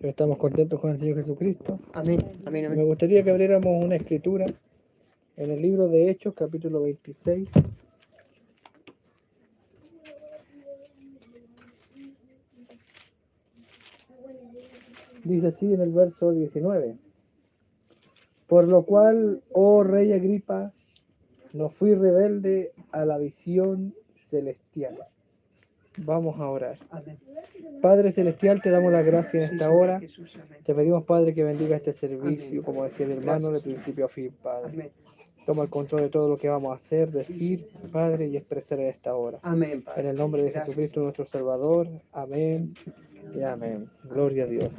Estamos contentos con el Señor Jesucristo. Amén, amén, Me amén. gustaría que abriéramos una escritura en el libro de Hechos, capítulo 26. Dice así en el verso 19. Por lo cual, oh rey Agripa, no fui rebelde a la visión celestial. Vamos a orar. Amén. Padre celestial, te damos la gracia en Sí, esta Señor hora. Jesús, amén. Te pedimos, Padre, que bendiga este servicio, Amén. como decía mi hermano, de Gracias, principio a fin, Padre. Amén. Toma el control de todo lo que vamos a hacer, decir, Padre, y expresar en esta hora. Amén, En Padre. el nombre de Gracias. Jesucristo, nuestro Salvador. Amén y amén. Gloria a Dios.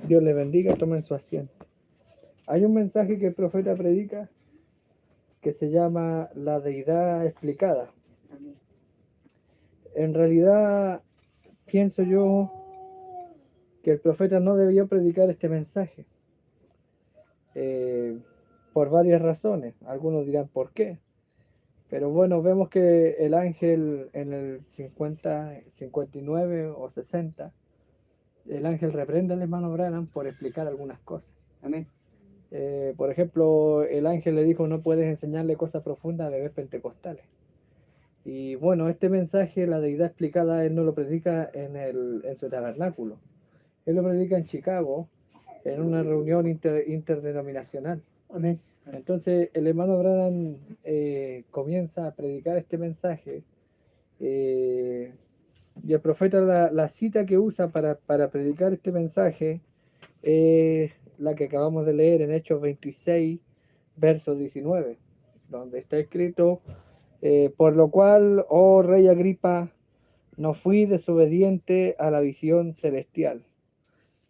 Dios les bendiga, tomen su asiento. Hay un mensaje que el profeta predica que se llama la deidad explicada. Amén. En realidad, pienso yo que el profeta no debió predicar este mensaje. Por varias razones. Algunos dirán por qué. Pero bueno, vemos que el ángel en el 50, 59 o 60, el ángel reprende al hermano Branham por explicar algunas cosas. Amén. Por ejemplo, el ángel le dijo, no puedes enseñarle cosas profundas a bebés pentecostales. Y bueno, este mensaje, la deidad explicada, él no lo predica en su tabernáculo. Él lo predica en Chicago, en una reunión interdenominacional. Amén. Entonces el hermano Branham comienza a predicar este mensaje y el profeta la cita que usa para predicar este mensaje es la que acabamos de leer en Hechos 26, verso 19, donde está escrito, por lo cual, oh rey Agripa, no fui desobediente a la visión celestial.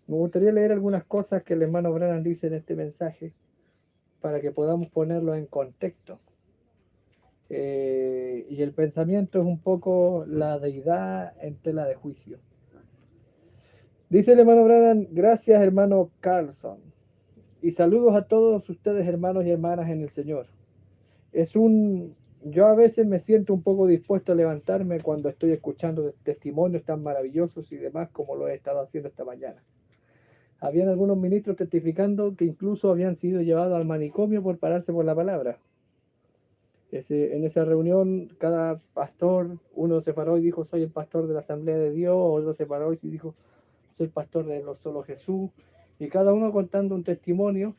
Me gustaría leer algunas cosas que el hermano Branham dice en este mensaje para que podamos ponerlo en contexto. Y el pensamiento es un poco la deidad en tela de juicio. Dice el hermano Branham, gracias hermano Carlson, y saludos a todos ustedes hermanos y hermanas en el Señor. Yo a veces me siento un poco dispuesto a levantarme cuando estoy escuchando testimonios tan maravillosos y demás como lo he estado haciendo esta mañana. Habían algunos ministros testificando que incluso habían sido llevados al manicomio por pararse por la palabra. En esa reunión, cada pastor, uno se paró y dijo, soy el pastor de la Asamblea de Dios, otro se paró y dijo, soy pastor de los Solo Jesús, y cada uno contando un testimonio.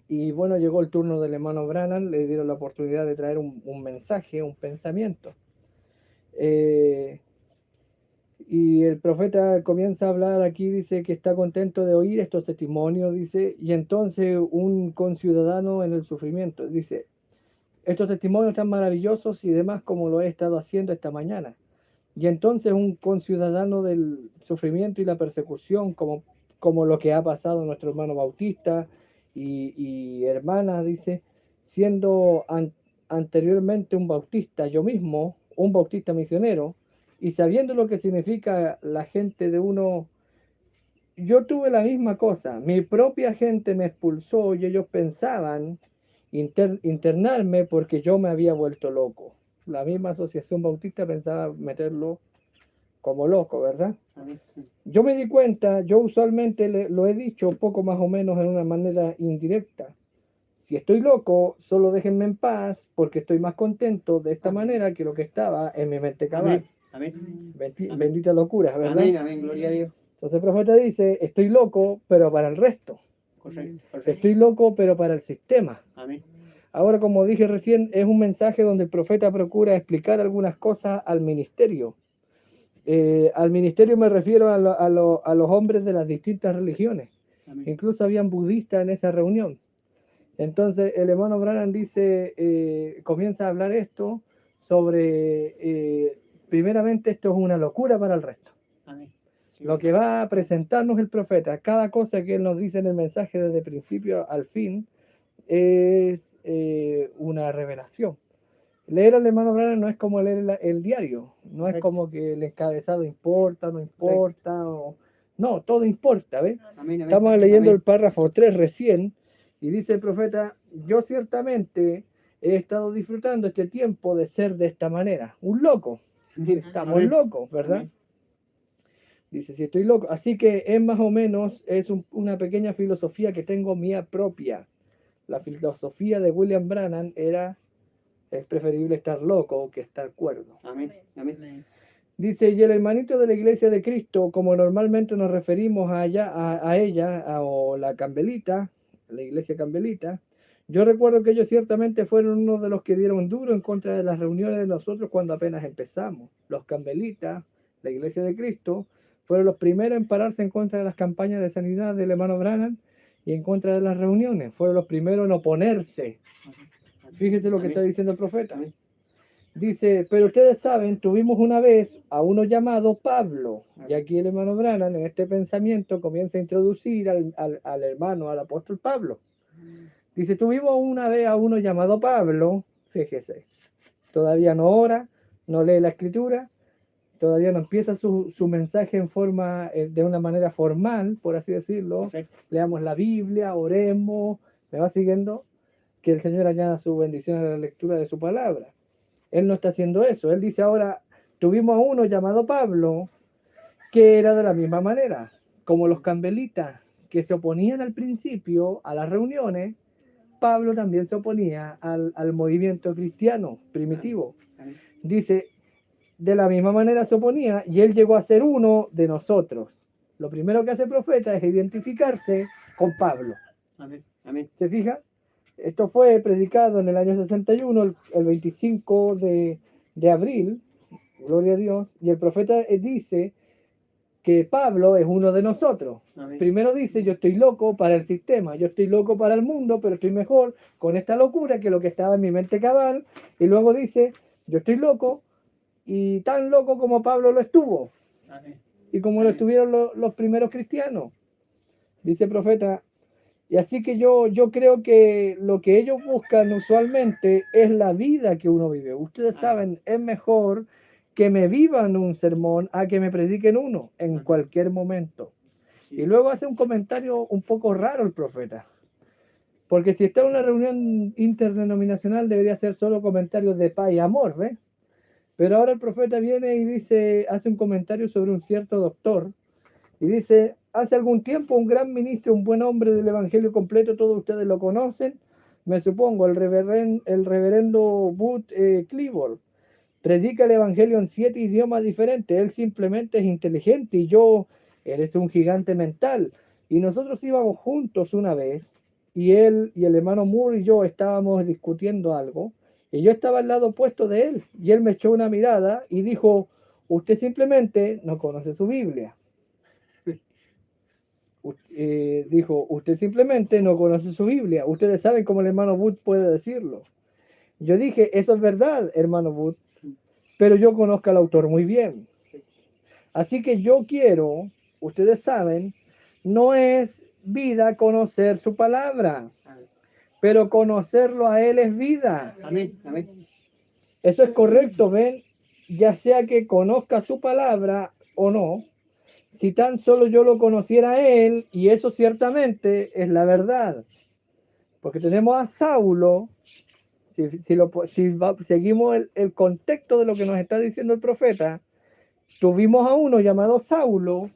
Y bueno, llegó el turno del hermano Branham, le dieron la oportunidad de traer un mensaje, un pensamiento. Y el profeta comienza a hablar aquí, dice que está contento de oír estos testimonios, dice, y entonces un conciudadano en el sufrimiento, dice, estos testimonios tan maravillosos y demás como lo he estado haciendo esta mañana. Y entonces un conciudadano del sufrimiento y la persecución, como lo que ha pasado a nuestro hermano Bautista y hermana, dice, siendo anteriormente un bautista, yo mismo, un bautista misionero, y sabiendo lo que significa la gente de uno, yo tuve la misma cosa. Mi propia gente me expulsó y ellos pensaban internarme porque yo me había vuelto loco. La misma asociación bautista pensaba meterlo como loco, ¿verdad? Amén. Yo me di cuenta, yo usualmente lo he dicho poco más o menos en una manera indirecta. Si estoy loco, solo déjenme en paz porque estoy más contento de esta manera que lo que estaba en mi mente cabal. Amén. Bendita locura, ¿verdad? Amén, amén, gloria a Dios. Entonces el profeta dice, estoy loco, pero para el resto. Correcto, correcto. Estoy loco, pero para el sistema. Amén. Ahora, como dije recién, es un mensaje donde el profeta procura explicar algunas cosas al ministerio. Al ministerio me refiero a los hombres de las distintas religiones. Amén. Incluso habían budistas en esa reunión. Entonces el hermano Branham dice, comienza a hablar esto sobre, primeramente esto es una locura para el resto. Amén. Sí. Lo que va a presentarnos el profeta, cada cosa que él nos dice en el mensaje desde principio al fin, es una revelación. Leer al hermano Branham no es como leer el diario, no Correcto. es como que el encabezado importa, no importa, no, todo importa, ¿ves? Amén, amén. Estamos leyendo Amén. el párrafo 3 recién, y dice el profeta, yo ciertamente he estado disfrutando este tiempo de ser de esta manera, un loco, Amén. estamos Amén. locos, ¿verdad? Amén. Dice, si estoy loco. Así que es más o menos, es una pequeña filosofía que tengo mía propia. La filosofía de William Branham era, es preferible estar loco que estar cuerdo. Amén. Amén. Dice, y el hermanito de la Iglesia de Cristo, como normalmente nos referimos a ella, o la Campbellita, la Iglesia Campbellita, yo recuerdo que ellos ciertamente fueron uno de los que dieron duro en contra de las reuniones de nosotros cuando apenas empezamos. Los Campbellitas, la Iglesia de Cristo, fueron los primeros en pararse en contra de las campañas de sanidad del hermano Branham y en contra de las reuniones. Fueron los primeros en oponerse. Fíjese lo que está diciendo el profeta. Dice, pero ustedes saben, tuvimos una vez a uno llamado Pablo, y aquí el hermano Branham en este pensamiento comienza a introducir al hermano, al apóstol Pablo. Dice, tuvimos una vez a uno llamado Pablo, fíjese, todavía no ora, no lee la escritura, todavía no empieza su mensaje en forma, de una manera formal, por así decirlo. Perfecto. Leamos la Biblia, oremos, me va siguiendo, que el Señor añada su bendición a la lectura de su palabra. Él no está haciendo eso. Él dice ahora, tuvimos a uno llamado Pablo, que era de la misma manera, como los campbelitas, que se oponían al principio a las reuniones. Pablo también se oponía al movimiento cristiano primitivo. Dice, de la misma manera se oponía y él llegó a ser uno de nosotros. Lo primero que hace el profeta es identificarse con Pablo. Amén. Amén. ¿Se fija? Esto fue predicado en el año 61, el 25 de abril, gloria a Dios, y el profeta dice que Pablo es uno de nosotros. Amén. Primero dice, yo estoy loco para el sistema, yo estoy loco para el mundo, pero estoy mejor con esta locura que lo que estaba en mi mente cabal, y luego dice, yo estoy loco, y tan loco como Pablo lo estuvo, Amén. y como lo estuvieron los primeros cristianos. Dice el profeta, y así que yo creo que lo que ellos buscan usualmente es la vida que uno vive. Ustedes saben, es mejor que me vivan un sermón a que me prediquen uno en cualquier momento. Y luego hace un comentario un poco raro el profeta. Porque si está en una reunión interdenominacional debería ser solo comentarios de paz y amor, ¿ves? Pero ahora el profeta viene y dice, hace un comentario sobre un cierto doctor. Y dice, hace algún tiempo un gran ministro, un buen hombre del Evangelio completo, todos ustedes lo conocen, me supongo, el reverendo Booth Clifford, predica el Evangelio en 7 idiomas diferentes, él simplemente es inteligente y él es un gigante mental. Y nosotros íbamos juntos una vez, y él y el hermano Moore y yo estábamos discutiendo algo, y yo estaba al lado opuesto de él, y él me echó una mirada y dijo, usted simplemente no conoce su Biblia. Dijo, usted simplemente no conoce su Biblia. Ustedes saben cómo el hermano Booth puede decirlo. Yo dije, eso es verdad, hermano Booth, pero yo conozco al autor muy bien. Así que yo quiero, ustedes saben, no es vida conocer su palabra, pero conocerlo a él es vida. Amén. Amén. Eso es correcto, ven, ya sea que conozca su palabra o no. Si tan solo yo lo conociera a él, y eso ciertamente es la verdad. Porque tenemos a Saulo, seguimos el contexto de lo que nos está diciendo el profeta, tuvimos a uno llamado Saulo,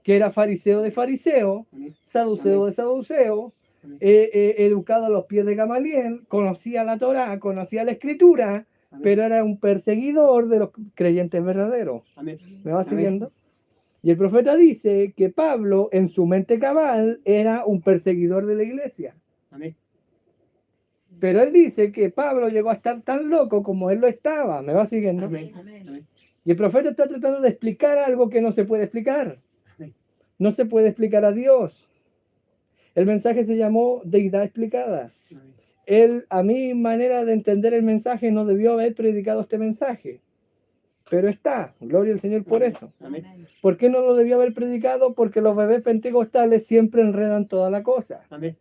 que era fariseo de fariseo, saduceo de saduceo, educado a los pies de Gamaliel, conocía la Torá, conocía la Escritura, pero era un perseguidor de los creyentes verdaderos. Amén. ¿Me va siguiendo? Y el profeta dice que Pablo, en su mente cabal, era un perseguidor de la iglesia. Amén. Pero él dice que Pablo llegó a estar tan loco como él lo estaba. ¿Me va siguiendo? Amén. Amén. Y el profeta está tratando de explicar algo que no se puede explicar. No se puede explicar a Dios. El mensaje se llamó Deidad Explicada. Él, a mi manera de entender el mensaje, no debió haber predicado este mensaje. Pero está, gloria al Señor por eso. Amén. ¿Por qué no lo debió haber predicado? Porque los bebés pentecostales siempre enredan toda la cosa. Amén.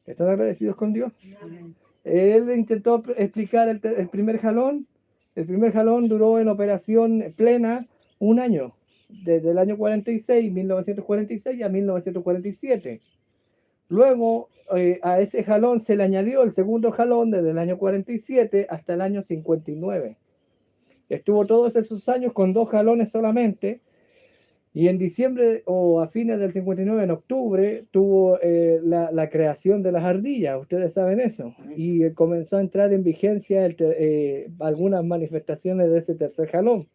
¿Están agradecidos con Dios? Amén. Él intentó explicar el primer jalón. El primer jalón duró en operación plena un año, desde el año 46, 1946 a 1947. Luego a ese jalón se le añadió el segundo jalón desde el año 47 hasta el año 59. Estuvo todos esos años con 2 jalones solamente, Y en diciembre o a fines del 59, en octubre, tuvo la creación de las ardillas, ustedes saben eso. Y comenzó a entrar en vigencia algunas manifestaciones de ese tercer jalón.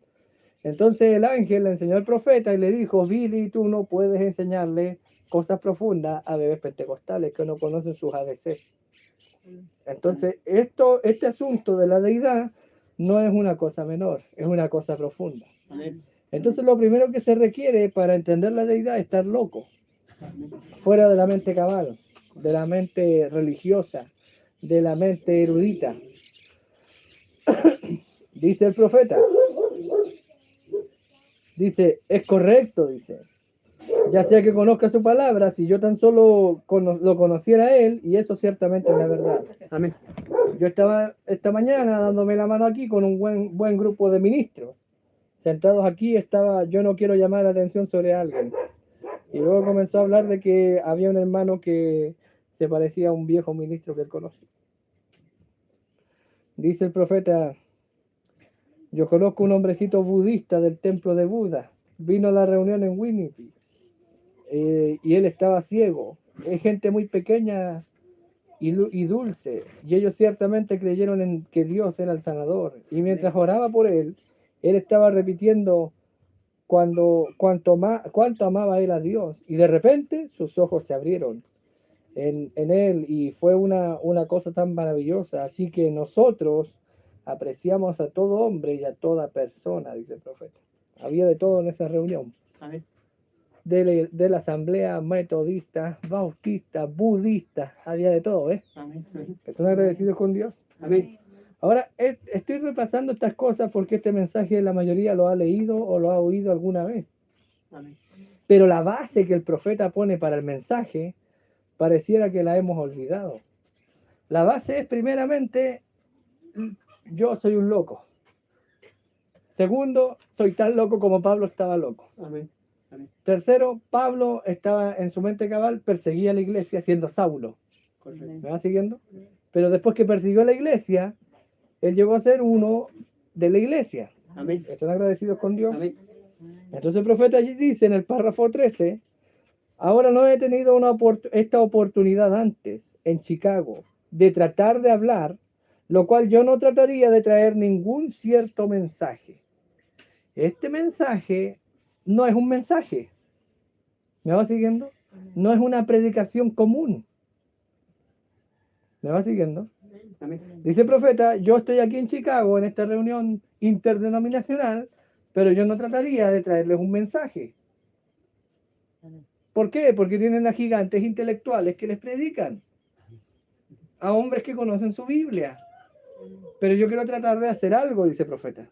Entonces el ángel le enseñó al profeta y le dijo, Billy, tú no puedes enseñarle cosas profundas a bebés pentecostales que no conocen sus ABC. Entonces, este asunto de la deidad no es una cosa menor, es una cosa profunda. Amén. Entonces, lo primero que se requiere para entender la deidad es estar loco, fuera de la mente cabal, de la mente religiosa, de la mente erudita. Dice el profeta, dice, es correcto, dice, ya sea que conozca su palabra, si yo tan solo lo conociera a él, y eso ciertamente es la verdad. Amén. Yo estaba esta mañana dándome la mano aquí con un buen grupo de ministros. Sentados aquí estaba, yo no quiero llamar la atención sobre alguien. Y luego comenzó a hablar de que había un hermano que se parecía a un viejo ministro que él conoce. Dice el profeta, yo conozco un hombrecito budista del templo de Buda. Vino a la reunión en Winnipeg. Y él estaba ciego. Es gente muy pequeña y dulce, y ellos ciertamente creyeron en que Dios era el sanador, y mientras oraba por él estaba repitiendo cuánto amaba él a Dios, y de repente sus ojos se abrieron en él, y fue una cosa tan maravillosa. Así que nosotros apreciamos a todo hombre y a toda persona, dice el profeta. Había de todo en esa reunión. Amén. De la asamblea metodista, bautista, budista, había de todo, ¿eh? Amén. ¿Están agradecidos con Dios? Amén. Ahora, estoy repasando estas cosas porque este mensaje la mayoría lo ha leído o lo ha oído alguna vez. Amén. Pero la base que el profeta pone para el mensaje pareciera que la hemos olvidado. La base es primeramente, yo soy un loco. Segundo, soy tan loco como Pablo estaba loco. Amén. Amén. Tercero, Pablo estaba en su mente cabal, perseguía a la iglesia siendo Saulo. Correcto. ¿Me va siguiendo? Pero después que persiguió a la iglesia, él llegó a ser uno de la iglesia. Amén. ¿Están agradecidos con Dios? Amén. Entonces el profeta allí dice en el párrafo 13, ahora no he tenido esta oportunidad antes en Chicago de tratar de hablar, lo cual yo no trataría de traer ningún cierto mensaje. Este mensaje no es un mensaje. ¿Me va siguiendo? No es una predicación común. ¿Me va siguiendo? Amén. Dice el profeta, yo estoy aquí en Chicago en esta reunión interdenominacional, pero yo no trataría de traerles un mensaje. ¿Por qué? Porque tienen a gigantes intelectuales que les predican, a hombres que conocen su Biblia. Pero yo quiero tratar de hacer algo, dice el profeta.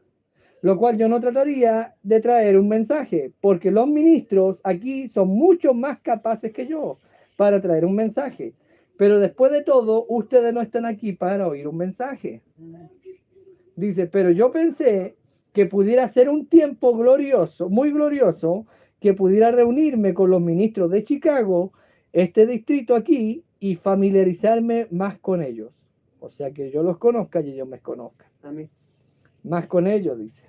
Lo cual yo no trataría de traer un mensaje, porque los ministros aquí son mucho más capaces que yo para traer un mensaje. Pero después de todo, ustedes no están aquí para oír un mensaje. Dice, pero yo pensé que pudiera ser un tiempo glorioso, muy glorioso, que pudiera reunirme con los ministros de Chicago, este distrito aquí, y familiarizarme más con ellos. O sea, que yo los conozca y ellos me conozcan. Amén. Más con ellos, dice.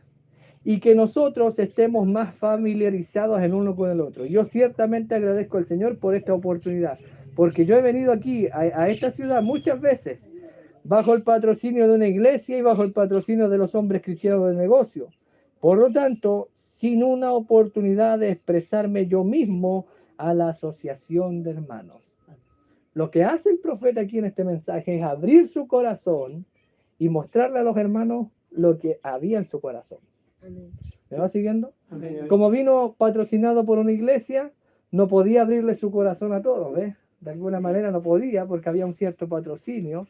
Y que nosotros estemos más familiarizados el uno con el otro. Yo ciertamente agradezco al Señor por esta oportunidad, porque yo he venido aquí, a esta ciudad, muchas veces, bajo el patrocinio de una iglesia y bajo el patrocinio de los hombres cristianos del negocio. Por lo tanto, sin una oportunidad de expresarme yo mismo a la asociación de hermanos. Lo que hace el profeta aquí en este mensaje es abrir su corazón y mostrarle a los hermanos lo que había en su corazón. ¿Me va siguiendo? Amén. Como vino patrocinado por una iglesia, no podía abrirle su corazón a todos, ¿ves? De alguna manera no podía porque había un cierto patrocinio.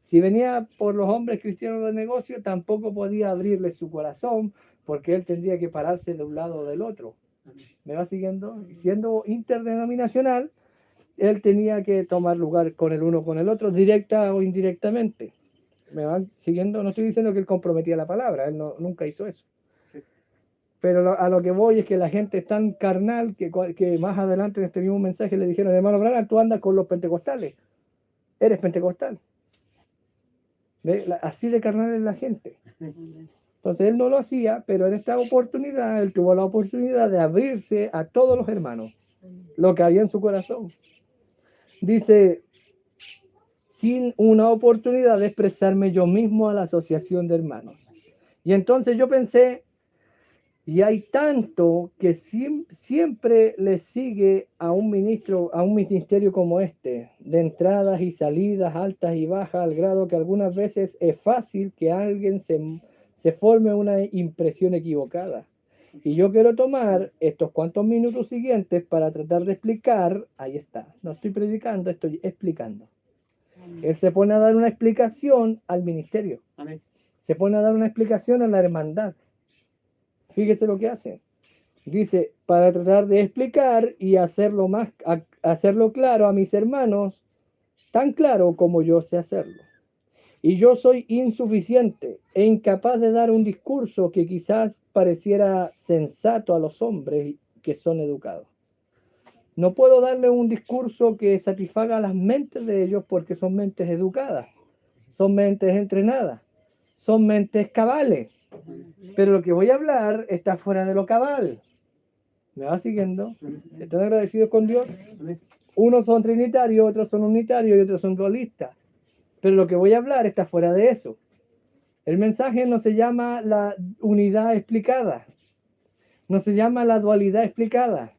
Si venía por los hombres cristianos del negocio, tampoco podía abrirle su corazón porque él tendría que pararse de un lado o del otro. ¿Me va siguiendo? Siendo interdenominacional, él tenía que tomar lugar con el uno con el otro, directa o indirectamente. ¿Me van siguiendo? No estoy diciendo que él comprometía la palabra, él nunca hizo eso. Pero a lo que voy es que la gente es tan carnal que más adelante en este mismo mensaje le dijeron, hermano Branham, tú andas con los pentecostales, eres pentecostal. ¿Ve? Así de carnal es la gente. Entonces él no lo hacía, pero en esta oportunidad, él tuvo la oportunidad de abrirse a todos los hermanos, lo que había en su corazón. Dice, sin una oportunidad de expresarme yo mismo a la asociación de hermanos. Y entonces yo pensé, y hay tanto que siempre le sigue a un ministro, a un ministerio como este, de entradas y salidas altas y bajas, al grado que algunas veces es fácil que alguien se forme una impresión equivocada. Y yo quiero tomar estos cuantos minutos siguientes para tratar de explicar, ahí está, no estoy predicando, estoy explicando. Él se pone a dar una explicación al ministerio. Amén. Se pone a dar una explicación a la hermandad. Fíjese lo que hace. Dice, para tratar de explicar y hacerlo hacerlo claro a mis hermanos, tan claro como yo sé hacerlo. Y yo soy insuficiente e incapaz de dar un discurso que quizás pareciera sensato a los hombres que son educados. No puedo darle un discurso que satisfaga las mentes de ellos porque son mentes educadas, son mentes entrenadas, son mentes cabales. Pero lo que voy a hablar está fuera de lo cabal. ¿Me va siguiendo? ¿Están agradecidos con Dios? Unos son trinitarios, otros son unitarios y otros son dualistas. Pero lo que voy a hablar está fuera de eso. El mensaje no se llama la unidad explicada, no se llama la dualidad explicada.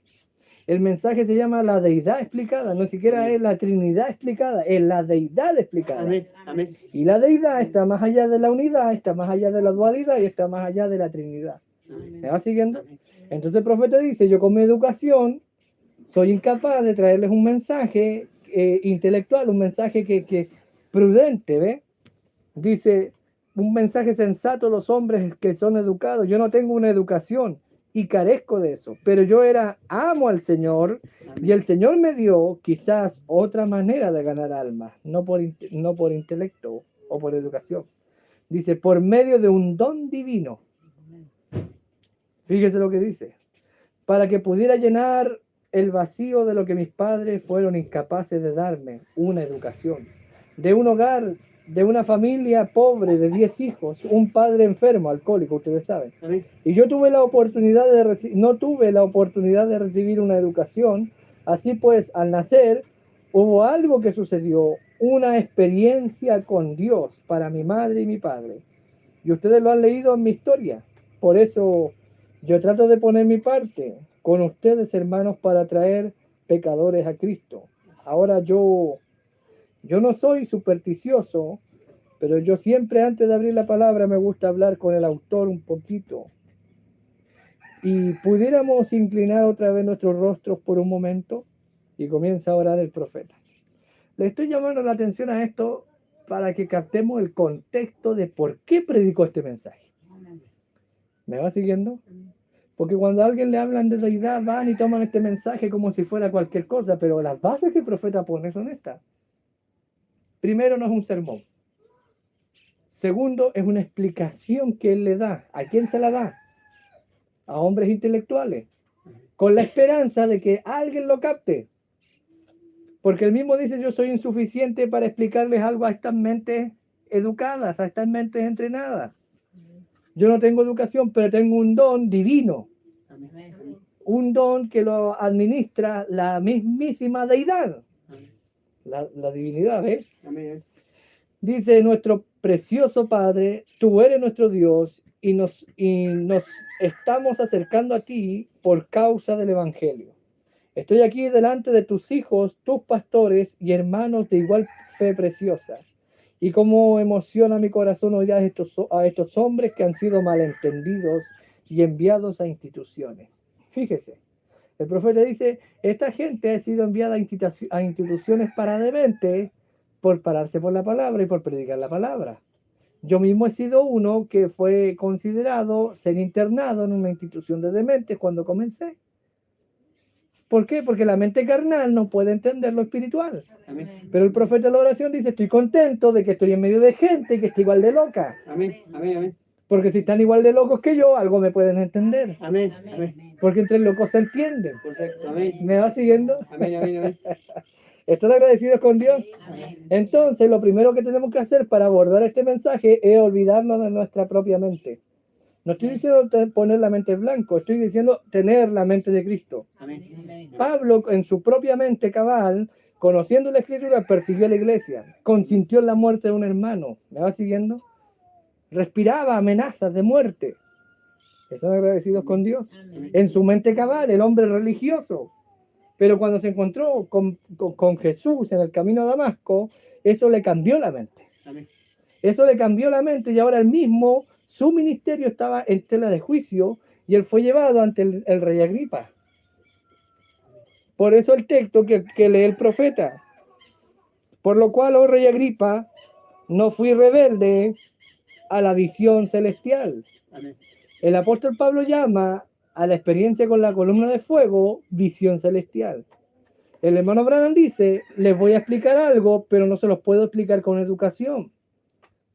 El mensaje se llama la deidad explicada, no siquiera es la trinidad explicada, es la deidad explicada. Amén. Amén. Y la deidad está más allá de la unidad, está más allá de la dualidad y está más allá de la trinidad. ¿Me va siguiendo? Entonces el profeta dice, yo con mi educación soy incapaz de traerles un mensaje intelectual, un mensaje que prudente, ¿ve? Dice, un mensaje sensato a los hombres que son educados. Yo no tengo una educación y carezco de eso, pero yo amo al Señor y el Señor me dio quizás otra manera de ganar almas, no por intelecto o por educación. Dice, por medio de un don divino. Fíjese lo que dice. Para que pudiera llenar el vacío de lo que mis padres fueron incapaces de darme, una educación. De un hogar, de una familia pobre de 10 hijos, un padre enfermo, alcohólico, ustedes saben. Amén. Y yo tuve la oportunidad no tuve la oportunidad de recibir una educación. Así pues, al nacer, hubo algo que sucedió, una experiencia con Dios para mi madre y mi padre. Y ustedes lo han leído en mi historia. Por eso yo trato de poner mi parte con ustedes, hermanos, para traer pecadores a Cristo. Ahora yo no soy supersticioso, pero yo siempre antes de abrir la palabra me gusta hablar con el autor un poquito. Y pudiéramos inclinar otra vez nuestros rostros por un momento y comienza a orar el profeta. Le estoy llamando la atención a esto para que captemos el contexto de por qué predicó este mensaje. ¿Me va siguiendo? Porque cuando a alguien le hablan de deidad, van y toman este mensaje como si fuera cualquier cosa, pero las bases que el profeta pone son estas. Primero, no es un sermón. Segundo, es una explicación que él le da. ¿A quién se la da? A hombres intelectuales, con la esperanza de que alguien lo capte. Porque él mismo dice, yo soy insuficiente para explicarles algo a estas mentes educadas, a estas mentes entrenadas. Yo no tengo educación, pero tengo un don divino. Amén. Un don que lo administra la mismísima deidad. La divinidad, ¿ves? Amén. Dice nuestro precioso Padre, tú eres nuestro Dios y nos estamos acercando a ti por causa del Evangelio. Estoy aquí delante de tus hijos, tus pastores y hermanos de igual fe preciosa. Y cómo emociona mi corazón oír a estos hombres que han sido malentendidos y enviados a instituciones. Fíjese, el profeta dice, esta gente ha sido enviada a instituciones para dementes por pararse por la palabra y por predicar la palabra. Yo mismo he sido uno que fue considerado ser internado en una institución de dementes cuando comencé. ¿Por qué? Porque la mente carnal no puede entender lo espiritual. Amén. Pero el profeta de la oración dice, estoy contento de que estoy en medio de gente que está igual de loca. Amén. Amén. Porque si están igual de locos que yo, algo me pueden entender. Amén. Amén. Porque entre locos se entienden. Correcto. Amén. ¿Me va siguiendo? Amén. Amén. ¿Están agradecidos con Dios? Amén. Entonces, lo primero que tenemos que hacer para abordar este mensaje es olvidarnos de nuestra propia mente. No estoy diciendo poner la mente en blanco, estoy diciendo tener la mente de Cristo. Amén. Pablo, en su propia mente cabal, conociendo la Escritura, persiguió a la iglesia, consintió en la muerte de un hermano. ¿Me va siguiendo? Respiraba amenazas de muerte. Están agradecidos con Dios. En su mente cabal, el hombre religioso. Pero cuando se encontró con Jesús en el camino a Damasco, eso le cambió la mente. Amén. Eso le cambió la mente y ahora él mismo, su ministerio estaba en tela de juicio y él fue llevado ante el rey Agripa. Por eso el texto que lee el profeta. Por lo cual, oh rey Agripa, no fui rebelde a la visión celestial. Amén. El apóstol Pablo llama a la experiencia con la columna de fuego visión celestial. El hermano Branham dice, les voy a explicar algo, pero no se los puedo explicar con educación.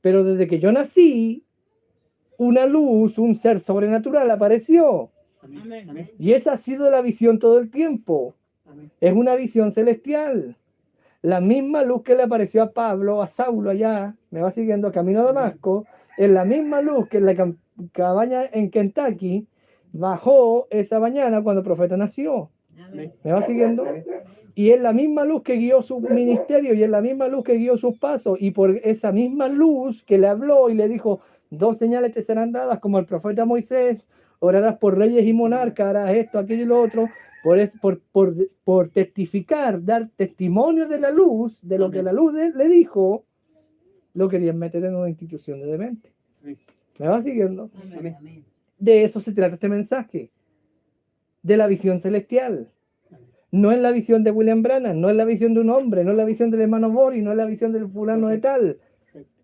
Pero desde que yo nací, una luz, un ser sobrenatural apareció. Amén. Amén. Y esa ha sido la visión todo el tiempo. Amén. Es una visión celestial. La misma luz que le apareció a Pablo, a Saulo allá, me va siguiendo camino a Damasco, es la misma luz que en la cabaña en Kentucky bajó esa mañana cuando el profeta nació. Amén. ¿Me va siguiendo? Y es la misma luz que guió su ministerio y es la misma luz que guió sus pasos. Y por esa misma luz que le habló y le dijo, 2 señales te serán dadas como el profeta Moisés, orarás por reyes y monarcas, harás esto, aquello y lo otro. Por testificar, dar testimonio de la luz, de lo que la luz le dijo, lo querían meter en una institución de demente. Amén. ¿Me va siguiendo? Amén. De eso se trata este mensaje, de la visión celestial. No es la visión de William Branham, no es la visión de un hombre, no es la visión del hermano Boris, no es la visión del fulano de tal.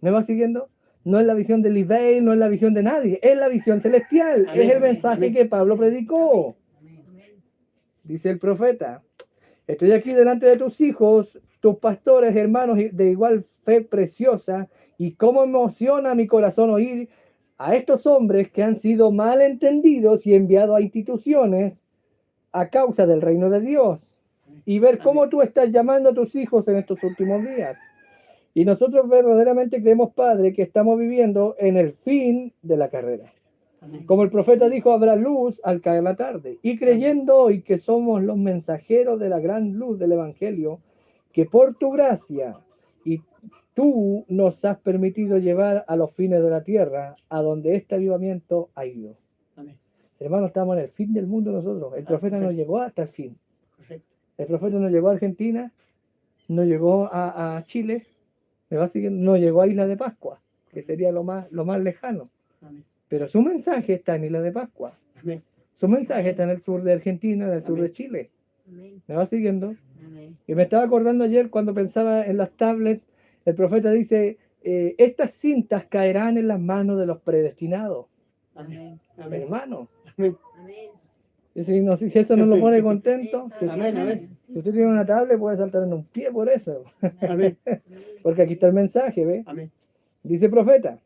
¿Me va siguiendo? No es la visión de Libey, no es la visión de nadie, es la visión celestial, Amén. es el mensaje Amén. que Pablo predicó. Dice el profeta, estoy aquí delante de tus hijos, tus pastores, hermanos de igual fe preciosa, y cómo emociona mi corazón oír a estos hombres que han sido mal entendidos y enviados a instituciones a causa del reino de Dios, y ver cómo tú estás llamando a tus hijos en estos últimos días. Y nosotros verdaderamente creemos, Padre, que estamos viviendo en el fin de la carrera. Amén. Como el profeta dijo, habrá luz al caer la tarde. Y creyendo hoy que somos los mensajeros de la gran luz del Evangelio, que por tu gracia y tú nos has permitido llevar a los fines de la tierra, a donde este avivamiento ha ido. Amén. Hermano, estamos en el fin del mundo nosotros. El profeta no llegó hasta el fin. Correcto. El profeta no llegó a Argentina, no llegó a Chile, me va siguiendo, no llegó a Isla de Pascua, que sería lo más lejano. Amén. Pero su mensaje está en Isla de Pascua. Amén. Su mensaje está en el sur de Argentina, en el sur de Chile. ¿Me va siguiendo? Y me estaba acordando ayer cuando pensaba en las tablets, el profeta dice, estas cintas caerán en las manos de los predestinados. Amén. Amén. Hermano. Amén. Y si eso no lo pone contento, si Amén. Amén. usted tiene una tablet puede saltar en un pie por eso. Amén. Porque aquí está el mensaje, ¿ve? Amén. Dice el profeta,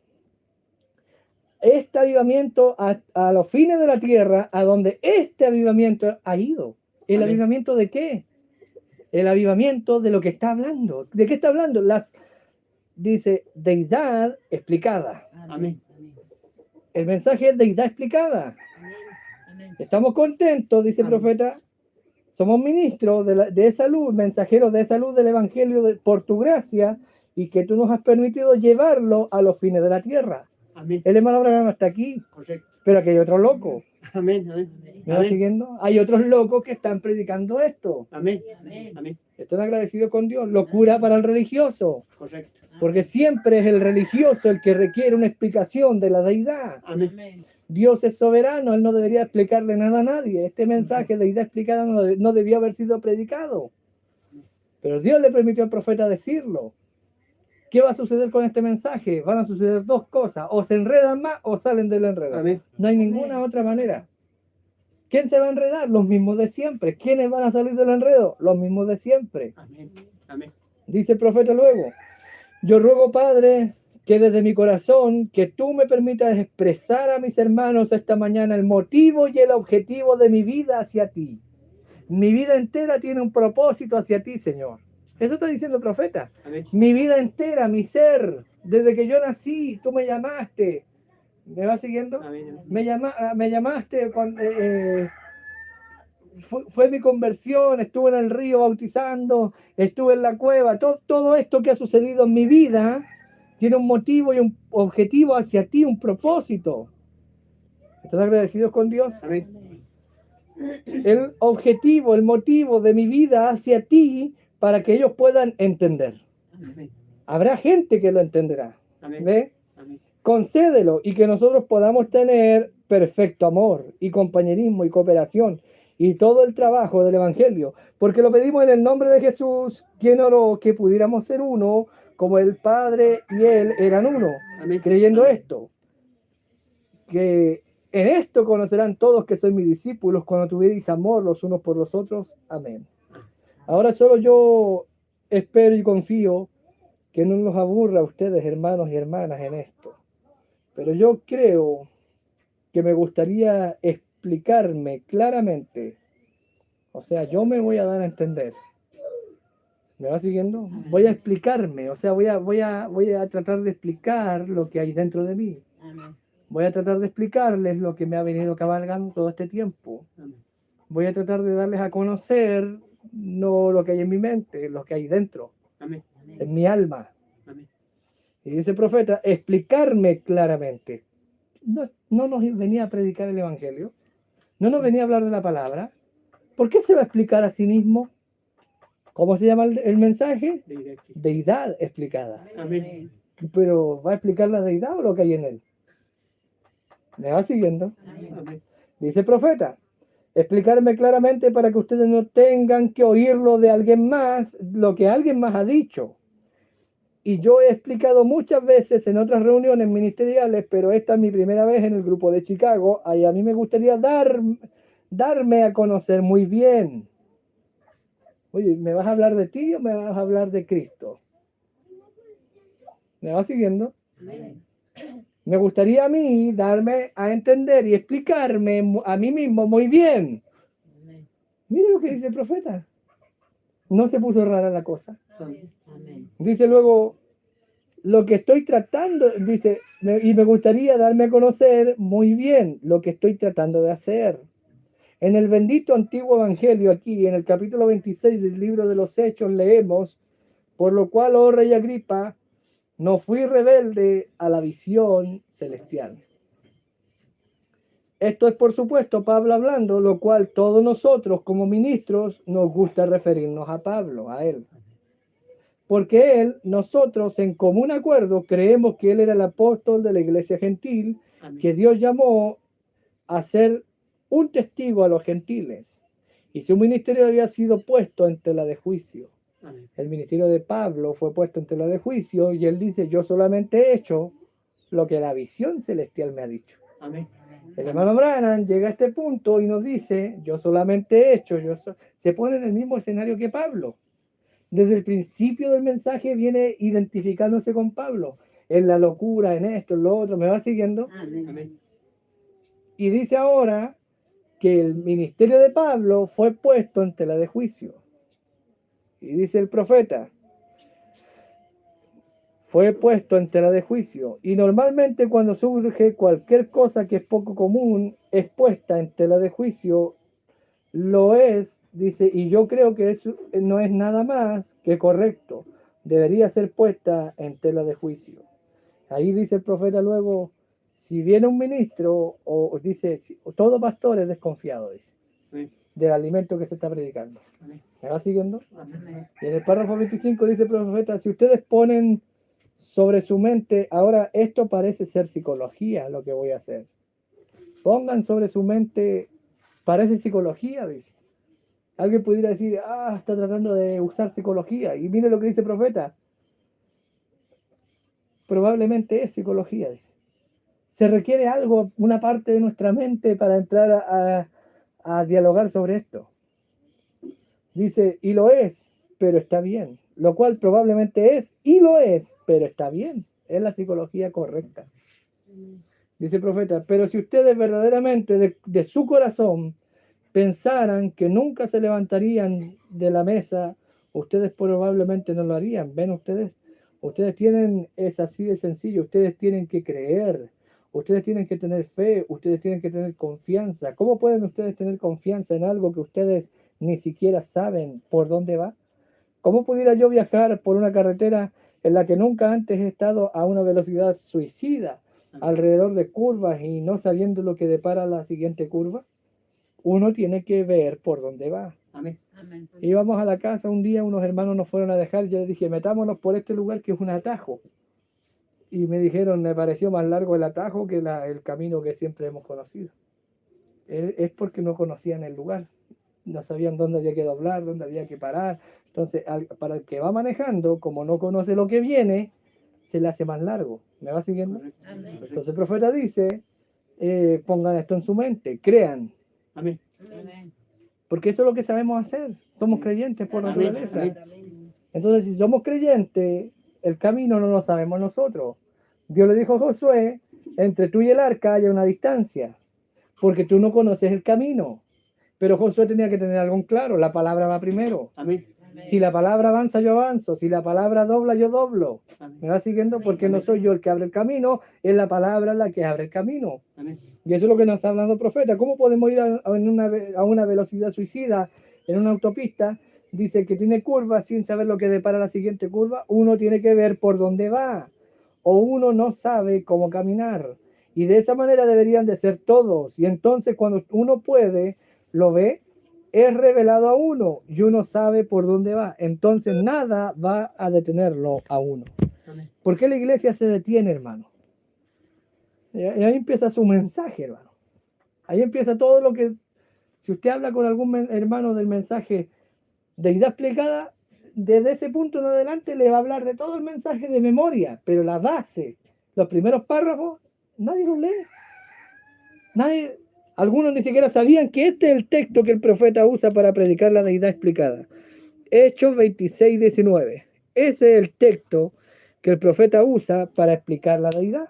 este avivamiento a los fines de la tierra, a donde este avivamiento ha ido. ¿El Amén. avivamiento de qué? El avivamiento de lo que está hablando. ¿De qué está hablando? Dice, deidad explicada. Amén. El mensaje es deidad explicada. Estamos contentos, dice el Amén. profeta. Somos ministros de esa luz, mensajeros de esa luz del Evangelio por tu gracia, y que tú nos has permitido llevarlo a los fines de la tierra. Amén. El hermano Abraham está aquí, Correcto. pero aquí hay otro loco. Amén. Amén. ¿Me va siguiendo? Hay otros locos que están predicando esto. Amén. Amén. Están agradecidos con Dios. Locura para el religioso. Correcto. Porque siempre es el religioso el que requiere una explicación de la deidad. Amén. Dios es soberano, Él no debería explicarle nada a nadie. Este mensaje de deidad explicada no debía haber sido predicado. Pero Dios le permitió al profeta decirlo. ¿Qué va a suceder con este mensaje? Van a suceder 2 cosas. O se enredan más o salen del enredo. Amén. No hay ninguna otra manera. ¿Quién se va a enredar? Los mismos de siempre. ¿Quiénes van a salir del enredo? Los mismos de siempre. Amén. Amén. Dice el profeta luego, yo ruego, Padre, que desde mi corazón, que tú me permitas expresar a mis hermanos esta mañana el motivo y el objetivo de mi vida hacia ti. Mi vida entera tiene un propósito hacia ti, Señor. Eso está diciendo el profeta. Amén. Mi vida entera, mi ser, desde que yo nací, tú me llamaste. ¿Me va siguiendo? Amén. Me llamaste cuando fue mi conversión, estuve en el río bautizando, estuve en la cueva, todo esto que ha sucedido en mi vida tiene un motivo y un objetivo hacia ti, un propósito. ¿Estás agradecidos con Dios? Amén. El objetivo, el motivo de mi vida hacia ti para que ellos puedan entender. Amén. Habrá gente que lo entenderá. Amén. ¿Ve? Amén. Concédelo y que nosotros podamos tener perfecto amor y compañerismo y cooperación y todo el trabajo del Evangelio, porque lo pedimos en el nombre de Jesús, quien oró que pudiéramos ser uno, como el Padre y Él eran uno. Amén. Creyendo Amén. esto, que en esto conocerán todos que sois mis discípulos cuando tuvierais amor los unos por los otros. Amén. Ahora solo yo espero y confío que no nos aburra a ustedes, hermanos y hermanas, en esto. Pero yo creo que me gustaría explicarme claramente. O sea, yo me voy a dar a entender. ¿Me va siguiendo? Voy a explicarme, o sea, voy a tratar de explicar lo que hay dentro de mí. Amén. Voy a tratar de explicarles lo que me ha venido cabalgando todo este tiempo. Amén. Voy a tratar de darles a conocer no lo que hay en mi mente, lo que hay dentro, Amén. en mi alma. Amén. Y dice el profeta, explicarme claramente. No nos venía a predicar el Evangelio, no nos venía a hablar de la palabra. ¿Por qué se va a explicar a sí mismo? ¿Cómo se llama el mensaje? Deidad explicada. Amén. Pero ¿va a explicar la deidad o lo que hay en él? ¿Me va siguiendo? Amén. Dice el profeta, explicarme claramente para que ustedes no tengan que oírlo de alguien más, lo que alguien más ha dicho. Y yo he explicado muchas veces en otras reuniones ministeriales, pero esta es mi primera vez en el grupo de Chicago, y a mí me gustaría darme a conocer muy bien. Oye, ¿me vas a hablar de ti o me vas a hablar de Cristo? ¿Me vas siguiendo? Amén. Me gustaría a mí darme a entender y explicarme a mí mismo muy bien. Mire lo que dice el profeta. No se puso rara la cosa. Amén. Dice luego, lo que estoy tratando, dice, y me gustaría darme a conocer muy bien lo que estoy tratando de hacer. En el bendito antiguo evangelio, aquí en el capítulo 26 del libro de los Hechos, leemos, por lo cual, oh rey Agripa, no fui rebelde a la visión celestial. Esto es, por supuesto, Pablo hablando, lo cual todos nosotros como ministros nos gusta referirnos a Pablo, a él. Porque él, nosotros en común acuerdo, creemos que él era el apóstol de la iglesia gentil, Amén. que Dios llamó a ser un testigo a los gentiles. Y su ministerio había sido puesto en tela de juicio. Amén. El ministerio de Pablo fue puesto en tela de juicio y él dice, yo solamente he hecho lo que la visión celestial me ha dicho. Amén. El hermano Branham llega a este punto y nos dice, yo solamente he hecho, se pone en el mismo escenario que Pablo. Desde el principio del mensaje viene identificándose con Pablo, en la locura, en esto, en lo otro, ¿me va siguiendo? Amén. Y dice ahora que el ministerio de Pablo fue puesto en tela de juicio. Y dice el profeta, fue puesto en tela de juicio. Y normalmente cuando surge cualquier cosa que es poco común, es puesta en tela de juicio, lo es, dice, y yo creo que eso no es nada más que correcto. Debería ser puesta en tela de juicio. Ahí dice el profeta luego, si viene un ministro, o dice, todo pastor es desconfiado, dice, Amén. del alimento que se está predicando. Amén. ¿Me va siguiendo? Amén. Y en el párrafo 25 dice el profeta, si ustedes ponen sobre su mente, ahora esto parece ser psicología lo que voy a hacer. Pongan sobre su mente, parece psicología, dice. Alguien pudiera decir, está tratando de usar psicología. Y mire lo que dice el profeta. Probablemente es psicología, dice. Se requiere algo, una parte de nuestra mente para entrar a dialogar sobre esto. Dice, y lo es, pero está bien. Lo cual probablemente es, y lo es, pero está bien. Es la psicología correcta. Dice el profeta, pero si ustedes verdaderamente de su corazón pensaran que nunca se levantarían de la mesa, ustedes probablemente no lo harían. ¿Ven ustedes? Ustedes tienen, es así de sencillo, ustedes tienen que creer. Ustedes tienen que tener fe, ustedes tienen que tener confianza. ¿Cómo pueden ustedes tener confianza en algo que ustedes ni siquiera saben por dónde va? ¿Cómo pudiera yo viajar por una carretera en la que nunca antes he estado a una velocidad suicida, alrededor de curvas y no sabiendo lo que depara la siguiente curva? Uno tiene que ver por dónde va. Amén. Íbamos a la casa un día, unos hermanos nos fueron a dejar, yo les dije, metámonos por este lugar que es un atajo. Y me dijeron, me pareció más largo el atajo que el camino que siempre hemos conocido. Es porque no conocían el lugar, no sabían dónde había que doblar, dónde había que parar. Entonces, para el que va manejando, como no conoce lo que viene, se le hace más largo. ¿Me va siguiendo? Amén. Entonces el profeta dice, pongan esto en su mente, crean. Amén. Porque eso es lo que sabemos hacer. Somos creyentes por Amén. naturaleza. Amén. Entonces, si somos creyentes, el camino no lo sabemos nosotros. Dios le dijo a Josué, entre tú y el arca hay una distancia, porque tú no conoces el camino. Pero Josué tenía que tener algo en claro, la palabra va primero. Amén. Si la palabra avanza, yo avanzo. Si la palabra dobla, yo doblo. ¿Me va siguiendo? Porque no soy yo el que abre el camino, es la palabra la que abre el camino. Amén. Y eso es lo que nos está hablando el profeta. ¿Cómo podemos ir a una velocidad suicida en una autopista? Dice que tiene curvas sin saber lo que depara la siguiente curva. Uno tiene que ver por dónde va. O uno no sabe cómo caminar. Y de esa manera deberían de ser todos. Y entonces cuando uno puede, lo ve, es revelado a uno y uno sabe por dónde va. Entonces nada va a detenerlo a uno. Amén. ¿Por qué la iglesia se detiene, hermano? Y ahí empieza su mensaje, hermano. Ahí empieza todo lo que, si usted habla con algún hermano del mensaje deidad explicada, desde ese punto en adelante le va a hablar de todo el mensaje de memoria, pero la base, los primeros párrafos, nadie los lee. Nadie, algunos ni siquiera sabían que este es el texto que el profeta usa para predicar la deidad explicada. Hechos 26:19. Ese es el texto que el profeta usa para explicar la deidad.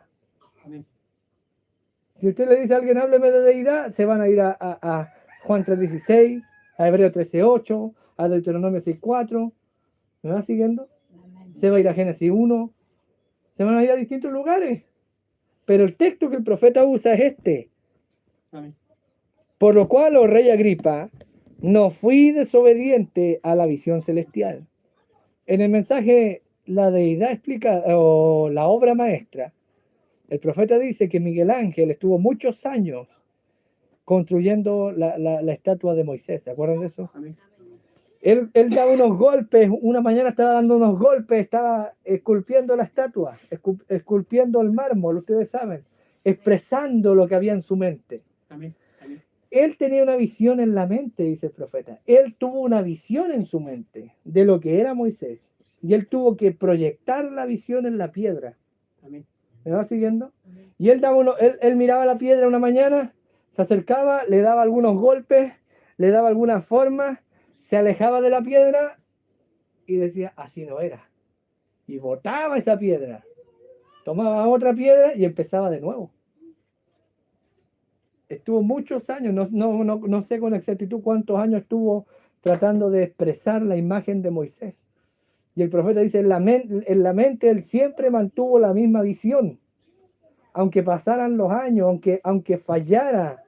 Amén. Si usted le dice a alguien, hábleme de deidad, se van a ir a Juan 3:16, a Hebreo 13:8, a Deuteronomio 6:4. ¿Me va siguiendo? Se va a ir a Génesis 1. Se van a ir a distintos lugares. Pero el texto que el profeta usa es este. Amén. Por lo cual, oh rey Agripa, no fui desobediente a la visión celestial. En el mensaje, la deidad explicada o la obra maestra, el profeta dice que Miguel Ángel estuvo muchos años construyendo la estatua de Moisés. ¿Se acuerdan de eso? Amén. Él daba unos golpes, una mañana estaba dando unos golpes, estaba esculpiendo la estatua, esculpiendo el mármol, ustedes saben, expresando lo que había en su mente. Amén. Amén. Él tenía una visión en la mente, dice el profeta. Él tuvo una visión en su mente de lo que era Moisés. Y él tuvo que proyectar la visión en la piedra. Amén. ¿Me va siguiendo? Y él miraba la piedra una mañana, se acercaba, le daba algunos golpes, le daba algunas formas, se alejaba de la piedra y decía, así no era. Y botaba esa piedra. Tomaba otra piedra y empezaba de nuevo. Estuvo muchos años, no sé con exactitud cuántos años estuvo tratando de expresar la imagen de Moisés. Y el profeta dice, en la mente él siempre mantuvo la misma visión. Aunque pasaran los años, aunque fallara,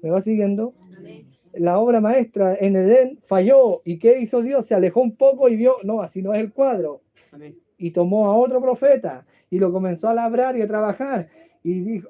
¿me va siguiendo? Amén. La obra maestra en Edén falló. ¿Y qué hizo Dios? Se alejó un poco y vio, no, así no es el cuadro. Amén. Y tomó a otro profeta y lo comenzó a labrar y a trabajar. Y dijo,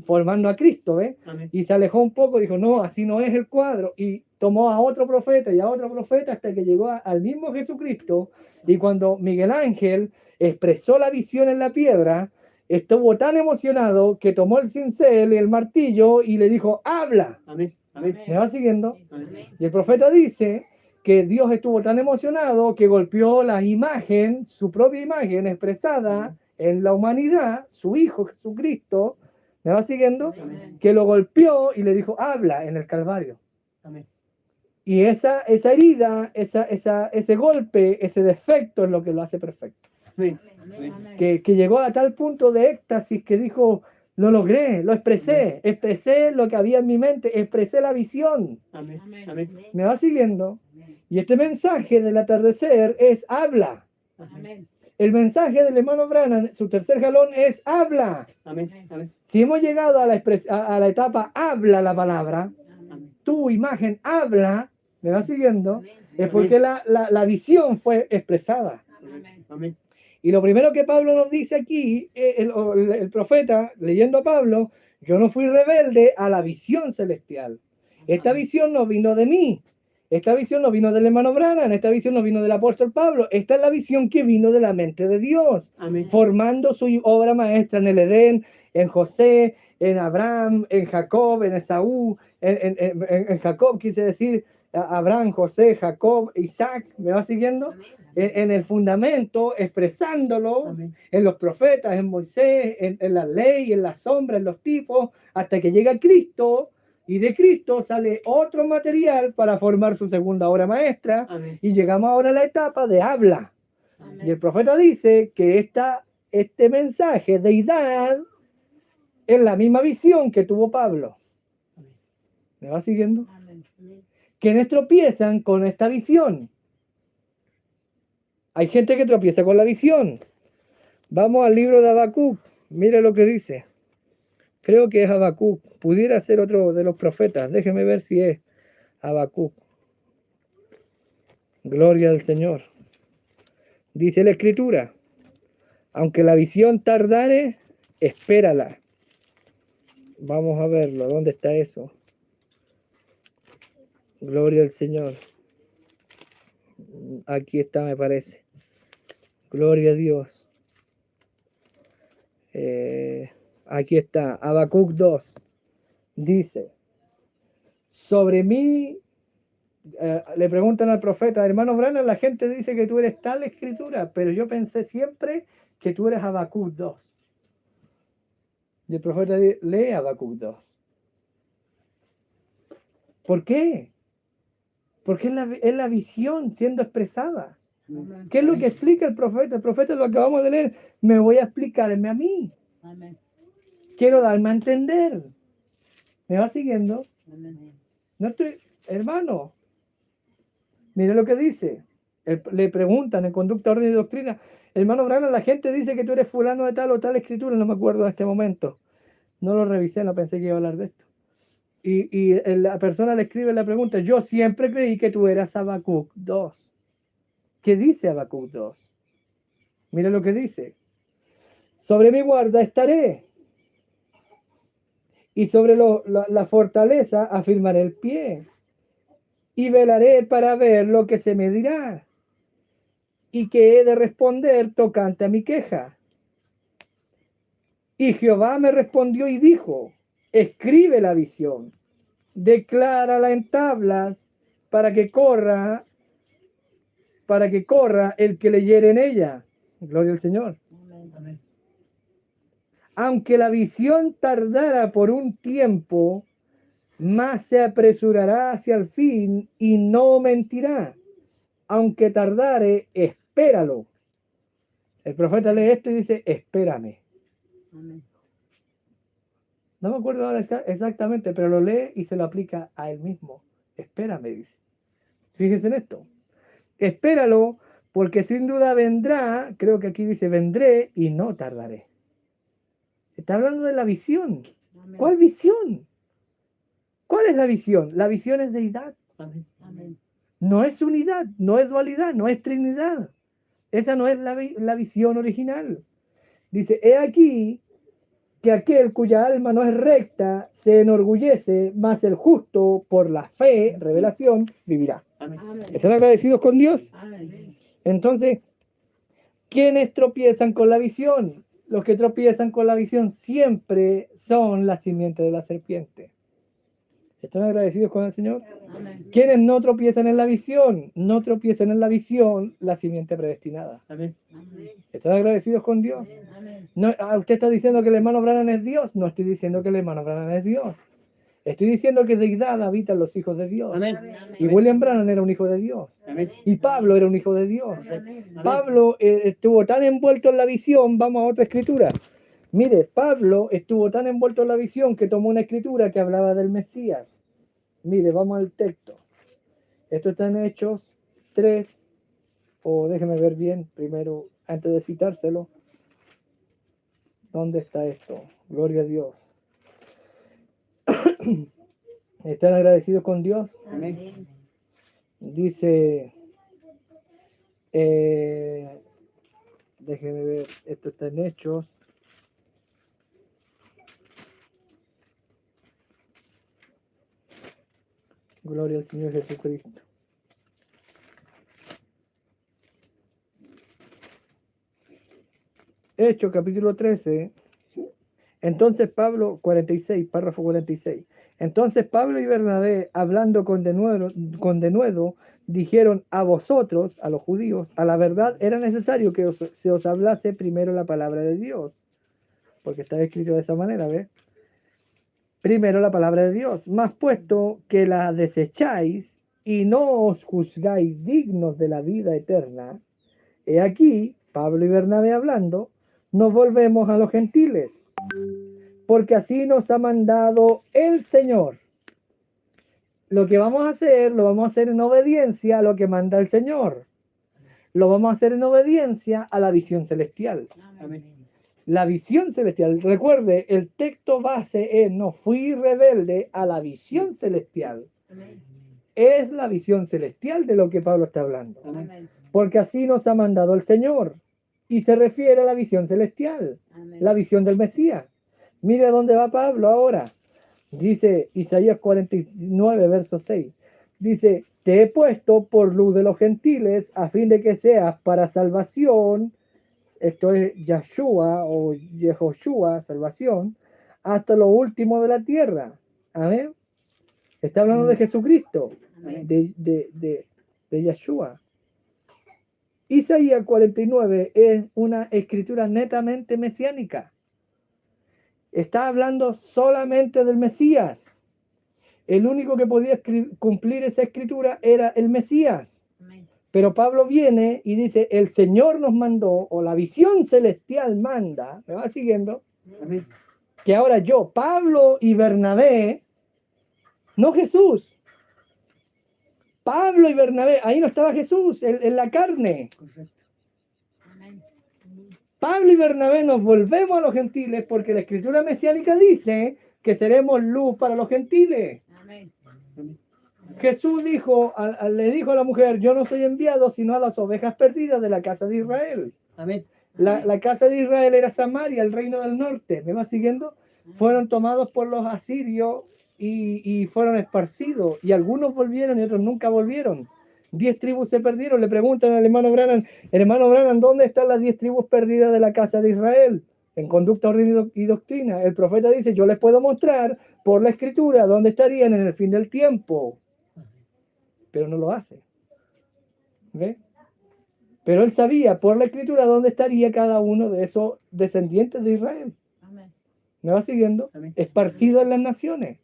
formando a Cristo, ¿ves? Amén. Y se alejó un poco, dijo, no, así no es el cuadro. Y tomó a otro profeta y a otro profeta hasta que llegó al mismo Jesucristo. Y cuando Miguel Ángel expresó la visión en la piedra, estuvo tan emocionado que tomó el cincel y el martillo y le dijo, habla. Amén. Amén. ¿Me va siguiendo? Amén. Y el profeta dice que Dios estuvo tan emocionado que golpeó la imagen, su propia imagen expresada en la humanidad, su Hijo Jesucristo, ¿me va siguiendo? Amén. Que lo golpeó y le dijo, habla en el Calvario. Amén. Y esa herida, ese golpe, ese defecto es lo que lo hace perfecto. Amén. Que llegó a tal punto de éxtasis que dijo, lo logré, lo expresé lo que había en mi mente, expresé la visión. Amén. Amén. ¿Me va siguiendo? Y este mensaje del atardecer es habla. Amén. El mensaje del hermano Branham, su tercer jalón es habla. Amén. Amén. Si hemos llegado a la etapa habla la palabra, Amén. tu imagen habla, ¿me va siguiendo? Es porque la visión fue expresada. Amén. Y lo primero que Pablo nos dice aquí, el profeta, leyendo a Pablo, yo no fui rebelde a la visión celestial. Esta visión no vino de mí. Esta visión no vino del hermano Branham, esta visión no vino del apóstol Pablo. Esta es la visión que vino de la mente de Dios, Amén. formando su obra maestra en el Edén, en José, en Abraham, en Jacob, en Esaú, en Jacob, quise decir, Abraham, José, Jacob, Isaac, ¿me va siguiendo? En el fundamento, expresándolo, Amén. en los profetas, en Moisés, en la ley, en la sombra, en los tipos, hasta que llega Cristo, y de Cristo sale otro material para formar su segunda obra maestra, Amén. y llegamos ahora a la etapa de habla. Amén. Y el profeta dice que este mensaje, deidad, es la misma visión que tuvo Pablo. ¿Me va siguiendo? Quienes tropiezan con esta visión. Hay gente que tropieza con la visión. Vamos al libro de Habacuc. Mira lo que dice. Creo que es Habacuc. Pudiera ser otro de los profetas. Déjeme ver si es Habacuc. Gloria al Señor. Dice la Escritura: aunque la visión tardare, espérala. Vamos a verlo. ¿Dónde está eso? Gloria al Señor. Aquí está, me parece. Gloria a Dios. Aquí está. Habacuc 2. Dice: sobre mí, le preguntan al profeta, hermano Branham, la gente dice que tú eres tal escritura, pero yo pensé siempre que tú eres Habacuc 2. Y el profeta lee Habacuc 2. ¿Por qué? Porque es la visión siendo expresada. ¿Qué es lo que explica el profeta? El profeta lo acabamos de leer. Me voy a explicarme a mí. Quiero darme a entender. ¿Me va siguiendo? No estoy, hermano. Mire lo que dice. Le preguntan en Conducta, Orden y Doctrina: hermano Branham, la gente dice que tú eres fulano de tal o tal escritura. No me acuerdo en este momento. No lo revisé, no pensé que iba a hablar de esto. Y la persona le escribe la pregunta: yo siempre creí que tú eras Habacuc 2. ¿Qué dice Habacuc 2? Mira lo que dice: sobre mi guarda estaré, y sobre la fortaleza afirmaré el pie, y velaré para ver lo que se me dirá, y que he de responder tocante a mi queja. Y Jehová me respondió y dijo: escribe la visión, declárala en tablas, para que corra el que leyere en ella. Gloria al Señor. Amén. Aunque la visión tardara por un tiempo, más se apresurará hacia el fin y no mentirá. Aunque tardare, espéralo. El profeta lee esto y dice: espérame. Amén. No me acuerdo ahora exactamente, pero lo lee y se lo aplica a él mismo. Espérame, dice. Fíjense en esto. Espéralo, porque sin duda vendrá, creo que aquí dice vendré y no tardaré. Está hablando de la visión. Amén. ¿Cuál visión? ¿Cuál es la visión? La visión es deidad. Amén. Amén. No es unidad, no es dualidad, no es trinidad. Esa no es la visión original. Dice: he aquí que aquel cuya alma no es recta se enorgullece, mas el justo por la fe, revelación, vivirá. Amén. ¿Están agradecidos con Dios? Amén. Entonces, ¿quiénes tropiezan con la visión? Los que tropiezan con la visión siempre son la simiente de la serpiente. ¿Están agradecidos con el Señor? Amén. ¿Quiénes no tropiezan en la visión? No tropiezan en la visión la simiente predestinada. Amén. ¿Están agradecidos con Dios? Amén. No, usted está diciendo que el hermano Branham es Dios. No estoy diciendo que el hermano Branham es Dios. Estoy diciendo que deidad habita en los hijos de Dios. Amén. Y William Branham era un hijo de Dios. Amén. Y Pablo era un hijo de Dios. Amén. Pablo estuvo tan envuelto en la visión. Vamos a otra escritura. Mire, Pablo estuvo tan envuelto en la visión que tomó una escritura que hablaba del Mesías. Mire, vamos al texto. Esto está en Hechos 3, o déjeme ver bien primero antes de citárselo. ¿Dónde está esto? Gloria a Dios. ¿Están agradecidos con Dios? Amén. Dice, déjenme ver, esto está en Hechos. Gloria al Señor Jesucristo. Hechos capítulo 13. Entonces Pablo, 46, párrafo 46. Entonces Pablo y Bernabé, hablando con denuedo, dijeron: a vosotros, a los judíos, a la verdad era necesario que se os hablase primero la palabra de Dios. Porque está escrito de esa manera, ¿ves? Primero la palabra de Dios. Mas puesto que la desecháis y no os juzgáis dignos de la vida eterna, he aquí, Pablo y Bernabé hablando, nos volvemos a los gentiles, porque así nos ha mandado el Señor. Lo que vamos a hacer, lo vamos a hacer en obediencia a lo que manda el Señor. Lo vamos a hacer en obediencia a la visión celestial. Amén. La visión celestial, recuerde, el texto base es: no fui rebelde a la visión celestial. Amén. Es la visión celestial de lo que Pablo está hablando. Amén. Porque así nos ha mandado el Señor. Y se refiere a la visión celestial, Amén. la visión del Mesías. Mire dónde va Pablo ahora. Dice Isaías 49, verso 6. Dice: te he puesto por luz de los gentiles, a fin de que seas para salvación. Esto es Yahshua o Yehoshua, salvación, hasta lo último de la tierra. Amén. Está hablando de Jesucristo, Amén. de Yahshua. Isaías 49 es una escritura netamente mesiánica. Está hablando solamente del Mesías. El único que podía cumplir esa escritura era el Mesías. Amén. Pero Pablo viene y dice: el Señor nos mandó, o la visión celestial manda, ¿me va siguiendo? Amén. Que ahora yo, Pablo y Bernabé, no Jesús. Pablo y Bernabé, ahí no estaba Jesús, en la carne. Correcto. Amén. Pablo y Bernabé nos volvemos a los gentiles porque la escritura mesiánica dice que seremos luz para los gentiles. Amén. Jesús dijo, le dijo a la mujer: yo no soy enviado sino a las ovejas perdidas de la casa de Israel. Amén. La casa de Israel era Samaria, el reino del norte. ¿Me va siguiendo? Fueron tomados por los asirios y fueron esparcidos. Y algunos volvieron y otros nunca volvieron. 10 tribus se perdieron. Le preguntan al hermano Branham, ¿dónde están las 10 tribus perdidas de la casa de Israel? En conducta, orden y doctrina. El profeta dice: yo les puedo mostrar por la escritura dónde estarían en el fin del tiempo. Pero no lo hace. ¿Ve? Pero él sabía por la escritura dónde estaría cada uno de esos descendientes de Israel. Amén. ¿Me va siguiendo? Amén. Esparcido en las naciones.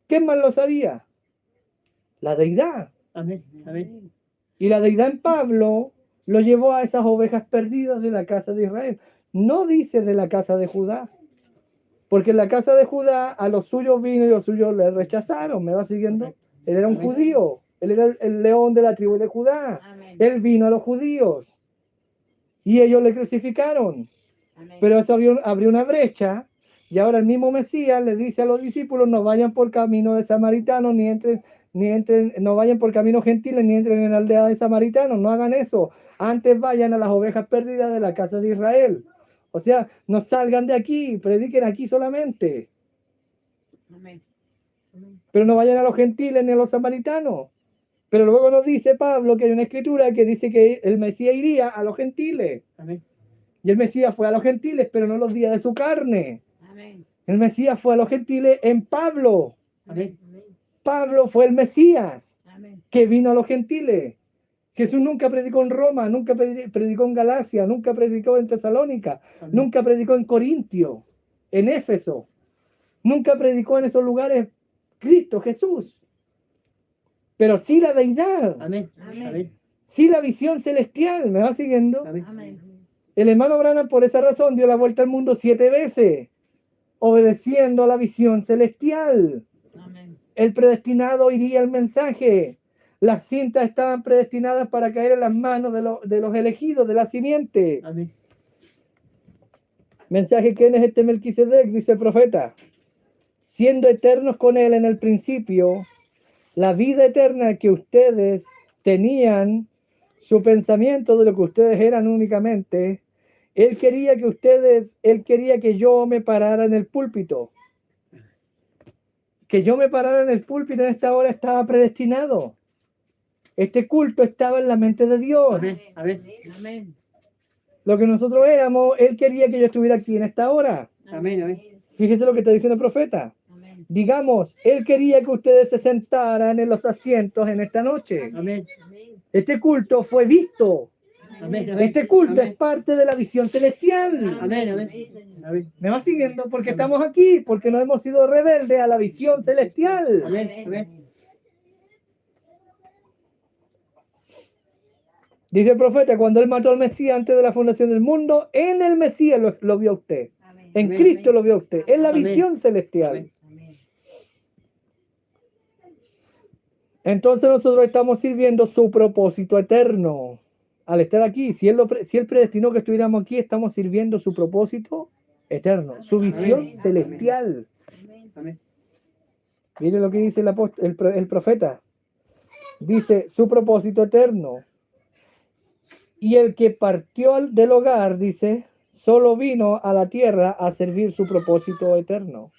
¿Quién más lo sabía? La deidad. Amén. Amén. Y la deidad en Pablo lo llevó a esas ovejas perdidas de la casa de Israel. No dice de la casa de Judá. Porque en la casa de Judá a los suyos vino y los suyos le rechazaron. ¿Me va siguiendo? Él era un Amén. judío. Él era el león de la tribu de Judá. Amén. Él vino a los judíos. Y ellos le crucificaron. Amén. Pero eso abrió una brecha. Y ahora el mismo Mesías le dice a los discípulos: no vayan por camino de samaritanos, ni entren, no vayan por camino gentiles, ni entren en la aldea de samaritanos. No hagan eso. Antes vayan a las ovejas perdidas de la casa de Israel. O sea, no salgan de aquí, prediquen aquí solamente. Amén. Amén. Pero no vayan a los gentiles ni a los samaritanos. Pero luego nos dice Pablo que hay una escritura que dice que el Mesías iría a los gentiles. Amén. Y el Mesías fue a los gentiles, pero no los días de su carne. Amén. El Mesías fue a los gentiles en Pablo. Amén. Pablo fue el Mesías Amén. que vino a los gentiles. Jesús nunca predicó en Roma, nunca predicó en Galacia, nunca predicó en Tesalónica, Amén. nunca predicó en Corintio, en Éfeso. Nunca predicó en esos lugares Cristo, Jesús. Pero sí la deidad, Amén. Amén. sí la visión celestial. ¿Me va siguiendo? Amén. Amén. El hermano Branham por esa razón dio la vuelta al mundo 7 veces, obedeciendo a la visión celestial. Amén. El predestinado iría al mensaje. Las cintas estaban predestinadas para caer en las manos de los elegidos, de la simiente. Amén. Mensaje, ¿quién es este Melquisedec? Dice el profeta. Siendo eternos con él en el principio, la vida eterna que ustedes tenían, su pensamiento de lo que ustedes eran únicamente, él quería que yo me parara en el púlpito. Que yo me parara en el púlpito en esta hora estaba predestinado. Este culto estaba en la mente de Dios. Amén. Amén. Amén. Lo que nosotros éramos, él quería que yo estuviera aquí en esta hora. Amén. Amén. Fíjese lo que está diciendo el profeta. Amén. Digamos, él quería que ustedes se sentaran en los asientos en esta noche. Amén. Este culto fue visto. Amén. Este culto es parte de la visión celestial. Amén. Amén. Amén. ¿Me va siguiendo? Porque estamos aquí, porque no hemos sido rebeldes a la visión celestial. Amén. Amén. Dice el profeta, cuando él mató al Mesías antes de la fundación del mundo, en el Mesías lo vio usted. En Amén. Cristo lo vio usted. En la Amén. visión celestial. Amén. Amén. Entonces nosotros estamos sirviendo su propósito eterno. Al estar aquí, si él predestinó que estuviéramos aquí, estamos sirviendo su propósito eterno, su visión Amén. celestial. Amén. Mire lo que dice el profeta. Dice, su propósito eterno. Y el que partió del hogar, dice, solo vino a la tierra a servir su propósito eterno.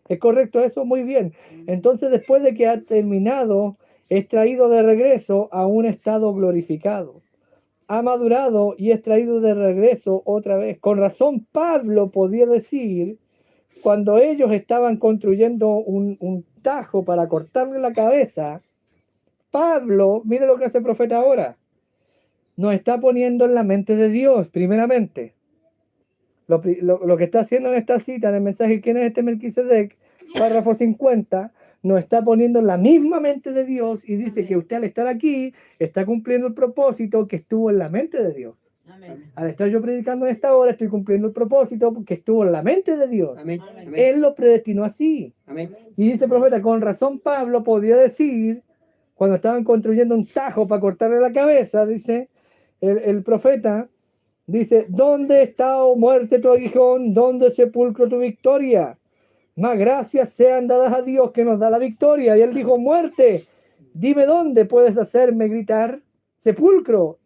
¿Es correcto eso? Muy bien. Entonces, después de que ha terminado, es traído de regreso a un estado glorificado. Ha madurado y es traído de regreso otra vez. Con razón, Pablo podía decir, cuando ellos estaban construyendo un tajo para cortarle la cabeza, Pablo, mire lo que hace el profeta ahora, nos está poniendo en la mente de Dios, primeramente. Lo que está haciendo en esta cita, en el mensaje, ¿quién es este Melquisedec? Párrafo 50, nos está poniendo en la misma mente de Dios y dice que usted al estar aquí está cumpliendo el propósito que estuvo en la mente de Dios. Amén. Al estar yo predicando en esta hora, estoy cumpliendo el propósito que estuvo en la mente de Dios. Amén. Él lo predestinó así. Amén. Y dice el profeta, con razón Pablo podía decir, cuando estaban construyendo un tajo para cortarle la cabeza, dice el profeta, dice, ¿dónde está, oh muerte, tu aguijón? ¿Dónde sepulcro tu victoria? Más gracias sean dadas a Dios que nos da la victoria. Y él dijo, muerte, dime dónde puedes hacerme gritar, sepulcro,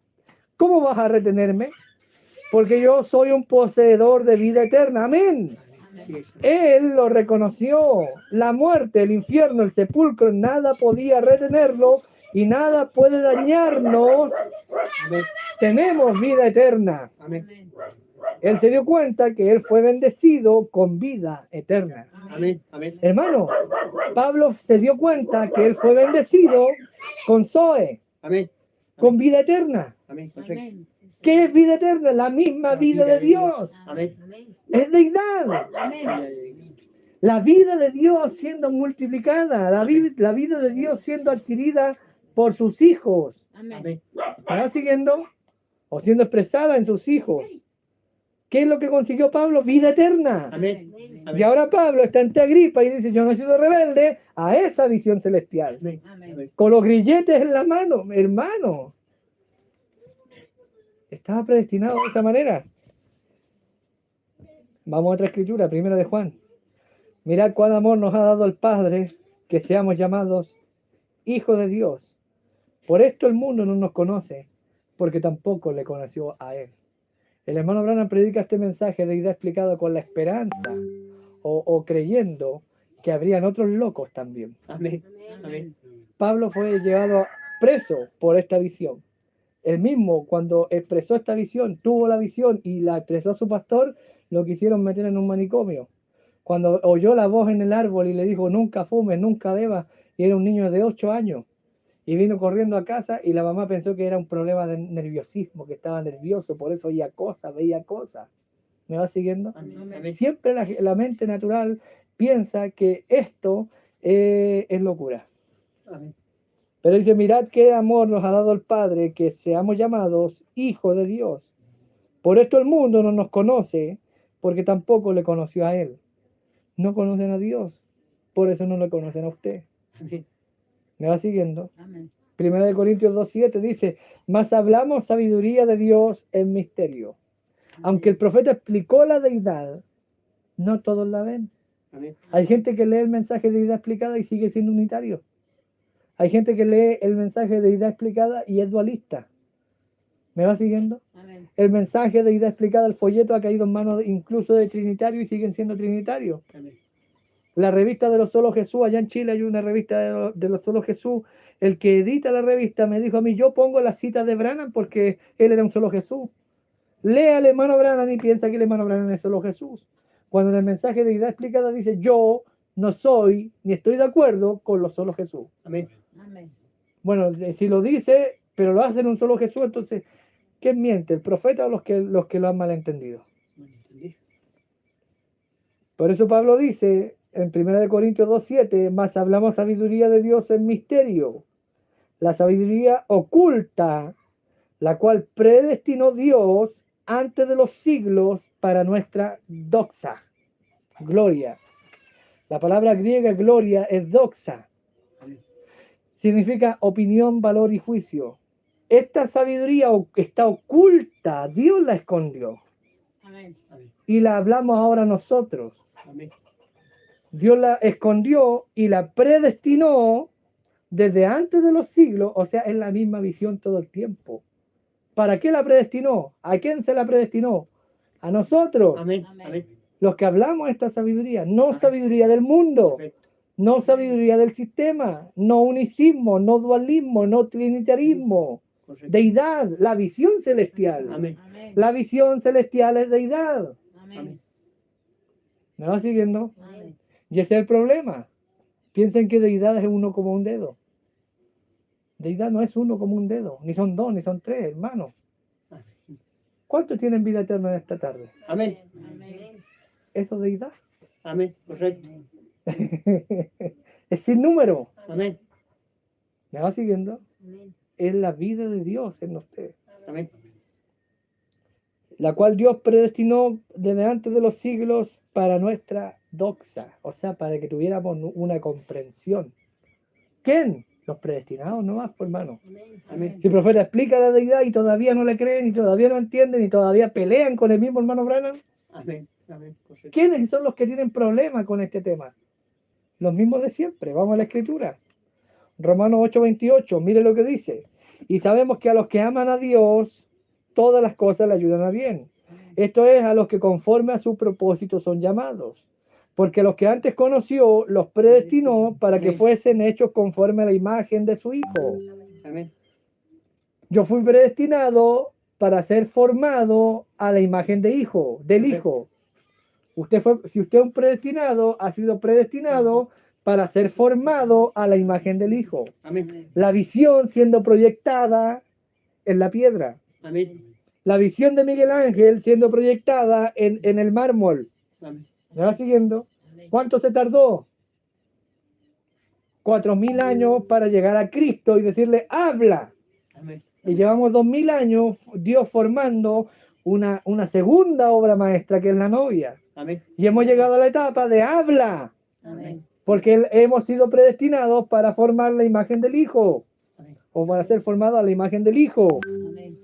¿cómo vas a retenerme? Porque yo soy un poseedor de vida eterna. Amén. Así es. Él lo reconoció. La muerte, el infierno, el sepulcro, nada podía retenerlo y nada puede dañarnos. Tenemos vida eterna. Amén. Amén. Él se dio cuenta que él fue bendecido con vida eterna. Amén. Amén. Hermano, Pablo se dio cuenta que él fue bendecido con Zoe, Amén. con vida eterna. Amén. Perfecto. Amén. ¿Qué es vida eterna? La misma vida de Dios. Amén. Es deidad. Amén. La vida de Dios siendo multiplicada, la vida de Dios siendo adquirida por sus hijos. Amén. Amén. ¿Me va siguiendo? O siendo expresada en sus hijos. ¿Qué es lo que consiguió Pablo? Vida eterna. Amén. Y Amén. ahora Pablo está ante Agripa y dice, yo no he sido rebelde a esa visión celestial. Amén. Amén. Con los grilletes en la mano, hermano. Estaba predestinado de esa manera. Vamos a otra escritura, primera de Juan. Mirad cuán amor nos ha dado el Padre, que seamos llamados hijos de Dios. Por esto el mundo no nos conoce, porque tampoco le conoció a Él. El hermano Branham predica este mensaje de idea explicado con la esperanza o creyendo que habrían otros locos también. Amén. Amén. Pablo fue llevado preso por esta visión. Él mismo, cuando expresó esta visión, tuvo la visión y la expresó a su pastor, lo quisieron meter en un manicomio. Cuando oyó la voz en el árbol y le dijo, nunca fumes, nunca bebas, y era un niño de 8 años, y vino corriendo a casa y la mamá pensó que era un problema de nerviosismo, que estaba nervioso, por eso oía cosas, veía cosas. ¿Me va siguiendo? Amén. Siempre la mente natural piensa que esto es locura. Amén. Pero dice, mirad qué amor nos ha dado el Padre, que seamos llamados hijos de Dios. Por esto el mundo no nos conoce, porque tampoco le conoció a Él. No conocen a Dios, por eso no le conocen a usted. Amén. ¿Me va siguiendo? Amén. Primera de Corintios 2:7 dice, mas hablamos sabiduría de Dios en misterio. Aunque el profeta explicó la deidad, no todos la ven. Amén. Hay gente que lee el mensaje de deidad explicada y sigue siendo unitario. Hay gente que lee el mensaje de deidad explicada y es dualista. ¿Me va siguiendo? Amén. El mensaje de deidad explicada, el folleto ha caído en manos incluso de trinitarios y siguen siendo trinitarios. Amén. La revista de los Solo Jesús, allá en Chile hay una revista de los Solo Jesús. El que edita la revista me dijo a mí, yo pongo las citas de Branham porque él era un Solo Jesús. Lea al hermano Branham y piensa que el hermano Branham es Solo Jesús. Cuando en el mensaje de deidad explicada dice, yo no soy ni estoy de acuerdo con los Solo Jesús. Amén. Amén. Bueno, si lo dice, pero lo hace en un Solo Jesús, entonces, ¿quién miente? ¿El profeta o los que lo han malentendido? No entendí. Por eso Pablo dice en 1 Corintios 2:7, más hablamos sabiduría de Dios en misterio, la sabiduría oculta, la cual predestinó Dios antes de los siglos para nuestra doxa, gloria. La palabra griega gloria es doxa, Amén. significa opinión, valor y juicio. Esta sabiduría está oculta, Dios la escondió Amén. Amén. y la hablamos ahora nosotros. Amén. Dios la escondió y la predestinó desde antes de los siglos, o sea, es la misma visión todo el tiempo. ¿Para qué la predestinó? ¿A quién se la predestinó? A nosotros, Amén. Amén. Amén. los que hablamos esta sabiduría, no Amén. sabiduría del mundo, Perfecto. no sabiduría del sistema, no unicismo, no dualismo, no trinitarismo, Correcto. deidad, la visión celestial. Amén. Amén. La visión celestial es deidad. Amén. ¿Me va siguiendo? Amén. Y ese es el problema. Piensen que deidad es uno como un dedo. Deidad no es uno como un dedo, ni son dos, ni son tres, hermanos. Amén. ¿Cuántos tienen vida eterna en esta tarde? Amén. Amén. ¿Eso es deidad? Amén. Correcto. Es sin número. Amén. ¿Me va siguiendo? Amén. Es la vida de Dios en usted, Amén. la cual Dios predestinó desde antes de los siglos para nuestra doxa, o sea, para que tuviéramos una comprensión. ¿Quién? Los predestinados nomás, por hermano. Amén. Si el profeta explica la deidad y todavía no le creen, y todavía no entienden, y todavía pelean con el mismo hermano Branham, Amén. Amén. Correcto. ¿quiénes son los que tienen problemas con este tema? Los mismos de siempre. Vamos a la escritura. Romanos 8:28, mire lo que dice. Y sabemos que a los que aman a Dios, todas las cosas le ayudan a bien. Esto es, a los que conforme a su propósito son llamados. Porque a los que antes conoció, los predestinó para que fuesen hechos conforme a la imagen de su Hijo. Amén. Yo fui predestinado para ser formado a la imagen de hijo, del Hijo. Si usted es un predestinado, ha sido predestinado para ser formado a la imagen del Hijo. Amén. La visión siendo proyectada en la piedra. Amén. La visión de Miguel Ángel siendo proyectada en el mármol. Amén. ¿Me va siguiendo? ¿Cuánto se tardó? 4.000 años para llegar a Cristo y decirle, habla. Amén. Y llevamos 2.000 años Dios formando una segunda obra maestra que es la novia. Amén. Y hemos llegado a la etapa de habla, Amén. porque hemos sido predestinados para formar la imagen del Hijo, Amén. o para ser formados a la imagen del Hijo. Amén.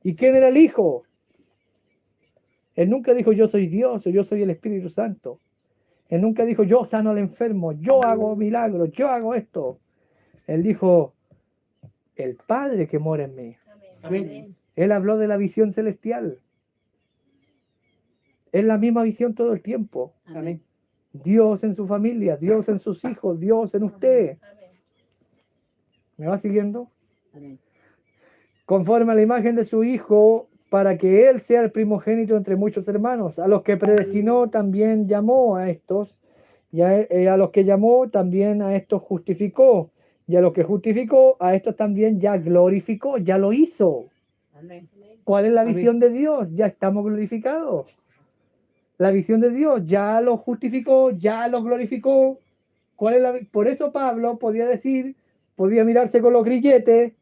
¿Y quién era el Hijo? Él nunca dijo yo soy Dios o yo soy el Espíritu Santo. Él nunca dijo yo sano al enfermo, yo hago milagros, yo hago esto. Él dijo el Padre que mora en mí. Amén. Él habló de la visión celestial. Es la misma visión todo el tiempo. Amén. Dios en su familia, Dios en sus hijos, Dios en usted. ¿Me va siguiendo? Amén. Conforme a la imagen de su Hijo, para que Él sea el primogénito entre muchos hermanos. A los que predestinó también llamó a estos, y a los que llamó también a estos justificó, y a los que justificó a estos también ya glorificó, ya lo hizo. Amén. ¿Cuál es la Amén. visión de Dios? Ya estamos glorificados. La visión de Dios ya lo justificó, ya lo glorificó. Por eso Pablo podía decir, podía mirarse con los grilletes,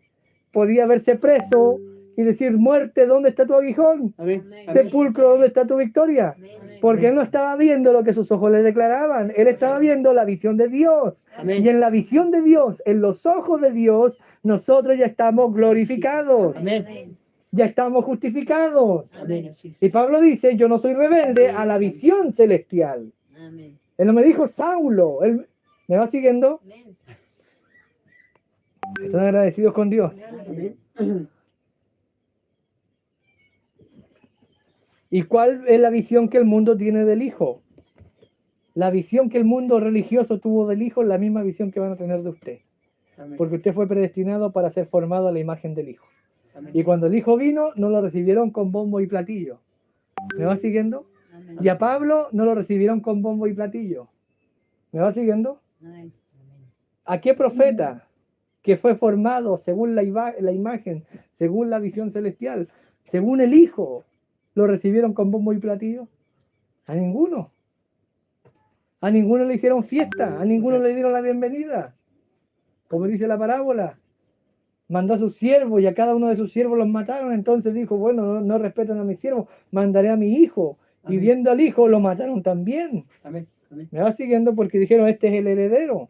podía verse preso y decir, muerte, ¿dónde está tu aguijón? Amén. Amén. Sepulcro, ¿dónde está tu victoria? Porque él no estaba viendo lo que sus ojos le declaraban, él estaba viendo la visión de Dios. Amén. Y en la visión de Dios, en los ojos de Dios, nosotros ya estamos glorificados, Amén. ya estamos justificados. Amén. Así es. Y Pablo dice, yo no soy rebelde a la visión celestial. Amén. Él no me dijo Saulo, él me va siguiendo. Amén. Están agradecidos con Dios. Amén. ¿Y cuál es la visión que el mundo tiene del Hijo? La visión que el mundo religioso tuvo del Hijo es la misma visión que van a tener de usted. Amén. Porque usted fue predestinado para ser formado a la imagen del Hijo. Amén. Y cuando el Hijo vino, no lo recibieron con bombo y platillo. ¿Me va siguiendo? Amén. Y a Pablo no lo recibieron con bombo y platillo. ¿Me va siguiendo? Amén. ¿A qué profeta que fue formado según la imagen, según la visión celestial, según el Hijo, lo recibieron con bombo y platillo? A ninguno. A ninguno le hicieron fiesta, a ninguno le dieron la bienvenida. Como dice la parábola, mandó a sus siervos y a cada uno de sus siervos los mataron. Entonces dijo, bueno, no respetan a mis siervos, mandaré a mi hijo. Y Amén. viendo al hijo, lo mataron también. Amén. Amén. Me va siguiendo porque dijeron, este es el heredero.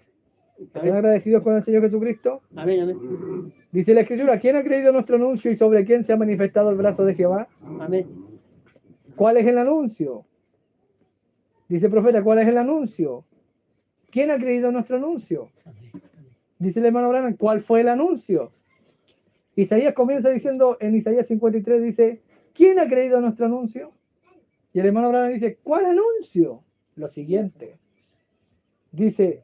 ¿Están Amén. agradecidos con el Señor Jesucristo? Amén. Amén. Dice la Escritura, ¿quién ha creído nuestro anuncio y sobre quién se ha manifestado el brazo de Jehová? Amén. ¿Cuál es el anuncio? Dice el profeta, ¿cuál es el anuncio? ¿Quién ha creído nuestro anuncio? Dice el hermano Branham, ¿cuál fue el anuncio? Isaías comienza diciendo, en Isaías 53 dice, ¿quién ha creído nuestro anuncio? Y el hermano Branham dice, ¿cuál anuncio? Lo siguiente. Dice,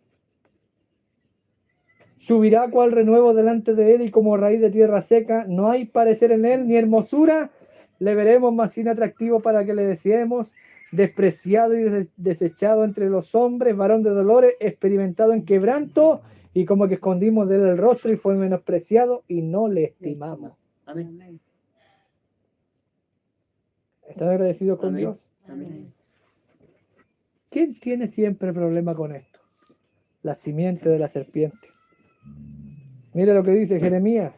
subirá cual renuevo delante de él y como raíz de tierra seca, no hay parecer en él ni hermosura, le veremos más sin atractivo para que le deseemos, despreciado y desechado entre los hombres, varón de dolores, experimentado en quebranto, y como que escondimos de él el rostro y fue menospreciado y no le estimamos. Amén. Amén. ¿Están agradecidos con Amén. Dios? Amén. ¿Quién tiene siempre problema con esto? La simiente de la serpiente. Mire lo que dice Jeremías.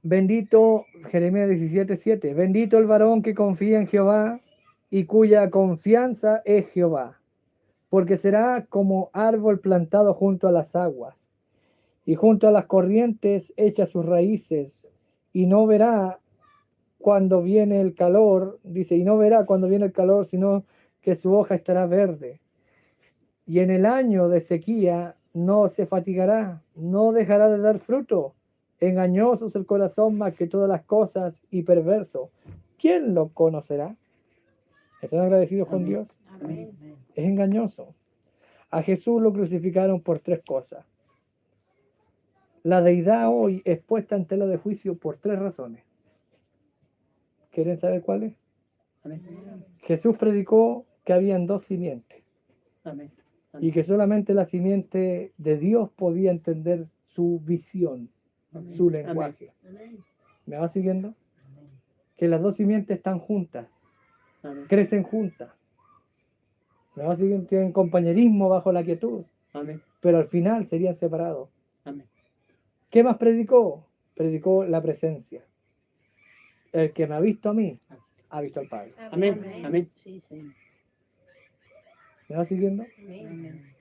Bendito, Jeremías 17:7. Bendito el varón que confía en Jehová y cuya confianza es Jehová, porque será como árbol plantado junto a las aguas y junto a las corrientes echa sus raíces y no verá cuando viene el calor, dice, y no verá cuando viene el calor, sino que su hoja estará verde. Y en el año de sequía no se fatigará, no dejará de dar fruto. Engañoso es el corazón más que todas las cosas y perverso. ¿Quién lo conocerá? ¿Están agradecidos con Amén. Dios? Amén. Es engañoso. A Jesús lo crucificaron por tres cosas. La deidad hoy es puesta en tela de juicio por tres razones. ¿Quieren saber cuáles? Amén. Jesús predicó que habían dos simientes Amén. y que solamente la simiente de Dios podía entender su visión, Amén. su lenguaje. Amén. ¿Me va siguiendo? Que las dos simientes están juntas, Amén. crecen juntas. ¿Me va siguiendo? Tienen compañerismo bajo la quietud, Amén. pero al final serían separados. Amén. ¿Qué más predicó? Predicó la presencia. El que me ha visto a mí, ha visto al Padre. Amén. Amén. Sí, sí. ¿Me va siguiendo? Amén.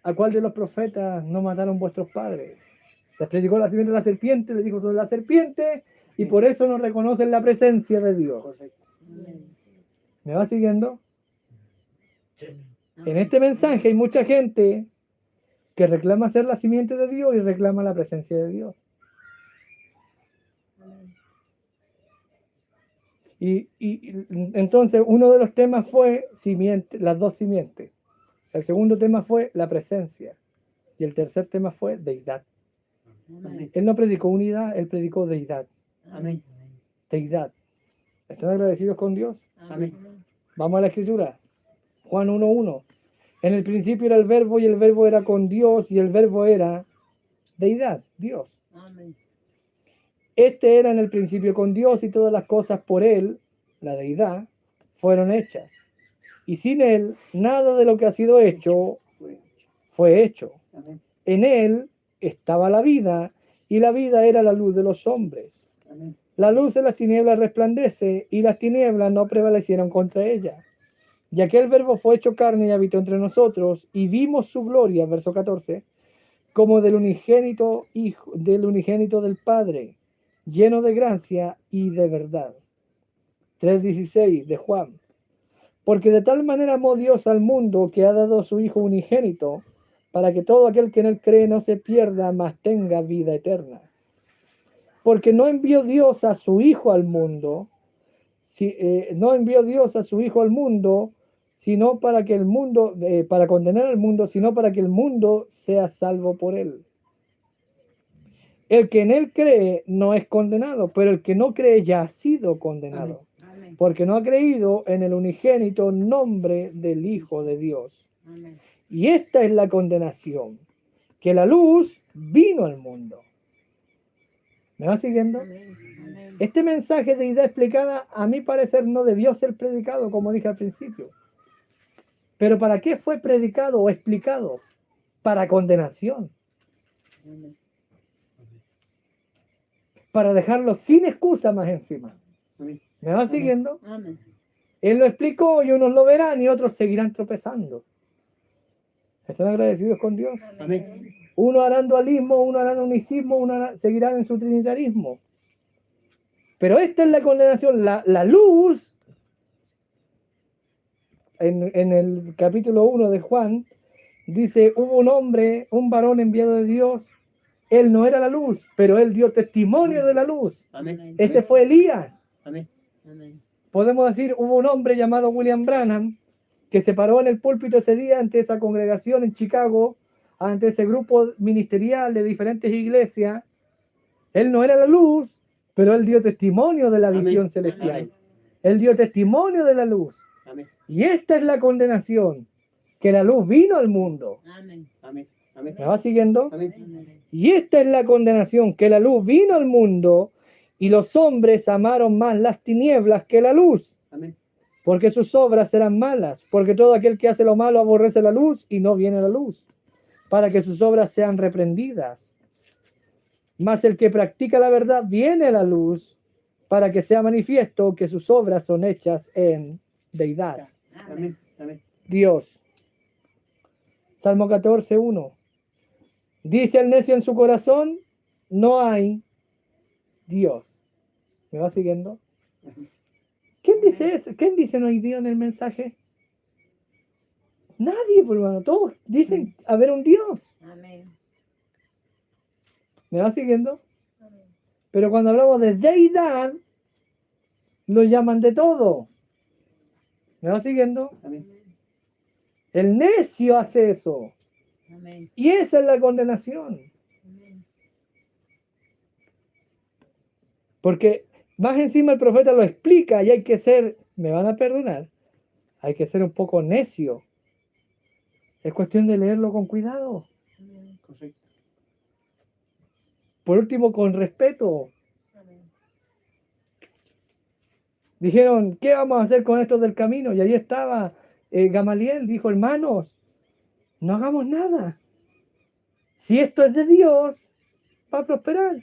¿A cuál de los profetas no mataron vuestros padres? Les predicó la simiente de la serpiente, les dijo sobre la serpiente, y por eso no reconocen la presencia de Dios. Correcto. Amén. ¿Me va siguiendo? En este mensaje hay mucha gente que reclama ser la simiente de Dios y reclama la presencia de Dios. Y entonces uno de los temas fue simiente, las dos simientes. El segundo tema fue la presencia. Y el tercer tema fue deidad. Amén. Él no predicó unidad, él predicó deidad. Amén. Deidad. ¿Están agradecidos con Dios? Amén. Vamos a la escritura. Juan 1:1. En el principio era el verbo y el verbo era con Dios y el verbo era deidad, Dios. Amén. Este era en el principio con Dios y todas las cosas por él, la deidad, fueron hechas. Y sin él, nada de lo que ha sido hecho fue hecho. Amén. En él estaba la vida y la vida era la luz de los hombres. Amén. La luz de las tinieblas resplandece, y las tinieblas no prevalecieron contra ella. Y aquel verbo fue hecho carne y habitó entre nosotros, y vimos su gloria, verso 14, como del unigénito Hijo, del unigénito del Padre, lleno de gracia y de verdad. 3:16 de Juan. Porque de tal manera amó Dios al mundo que ha dado a su Hijo unigénito, para que todo aquel que en él cree no se pierda, mas tenga vida eterna. Porque no envió Dios a su Hijo al mundo, no envió Dios a su Hijo al mundo, sino para que el mundo, para condenar al mundo, sino para que el mundo sea salvo por él. El que en él cree no es condenado, pero el que no cree ya ha sido condenado, Amén. porque no ha creído en el unigénito nombre del Hijo de Dios. Amén. Y esta es la condenación, que la luz vino al mundo. ¿Me va siguiendo? Amén. Amén. Este mensaje de idea explicada, a mi parecer, no debió ser predicado, como dije al principio. Pero ¿para qué fue predicado o explicado? Para condenación. Amén. Para dejarlo sin excusa más encima. Amén. ¿Me va siguiendo? Amén. Él lo explicó y unos lo verán y otros seguirán tropezando. ¿Están agradecidos con Dios? Amén. Uno harán dualismo, uno harán unicismo, uno seguirán en su trinitarismo. Pero esta es la condenación. La luz, en el capítulo 1 de Juan, dice, hubo un hombre, un varón enviado de Dios. Él no era la luz, pero él dio testimonio de la luz. Amén. Ese fue Elías. Amén. Amén. Podemos decir, hubo un hombre llamado William Branham que se paró en el púlpito ese día ante esa congregación en Chicago, ante ese grupo ministerial de diferentes iglesias. Él no era la luz, pero él dio testimonio de la Amén. visión celestial. Amén. Él dio testimonio de la luz. Amén. Y esta es la condenación, que la luz vino al mundo. Amén. Amén. Amén. ¿Me va siguiendo? Amén. Amén. Y esta es la condenación, que la luz vino al mundo y los hombres amaron más las tinieblas que la luz, Amén. porque sus obras eran malas, porque todo aquel que hace lo malo aborrece la luz y no viene a la luz, para que sus obras sean reprendidas. Mas el que practica la verdad viene a la luz, para que sea manifiesto que sus obras son hechas en deidad. Amén. Amén. Dios. Salmo 14:1. Dice el necio en su corazón, no hay Dios. ¿Me va siguiendo? ¿Quién dice eso? ¿Quién dice no hay Dios en el mensaje? Nadie, por hermano. Todos dicen haber un Dios. Amén. ¿Me va siguiendo? Pero cuando hablamos de deidad, lo llaman de todo. ¿Me va siguiendo? Amén. El necio hace eso. Amén. Y esa es la condenación. Amén. Porque más encima el profeta lo explica y hay que ser, me van a perdonar, hay que ser un poco necio. Es cuestión de leerlo con cuidado. Correcto. Por último, con respeto. Amén. Dijeron, ¿qué vamos a hacer con esto del camino? Y ahí estaba Gamaliel, dijo, hermanos, no hagamos nada. Si esto es de Dios, va a prosperar.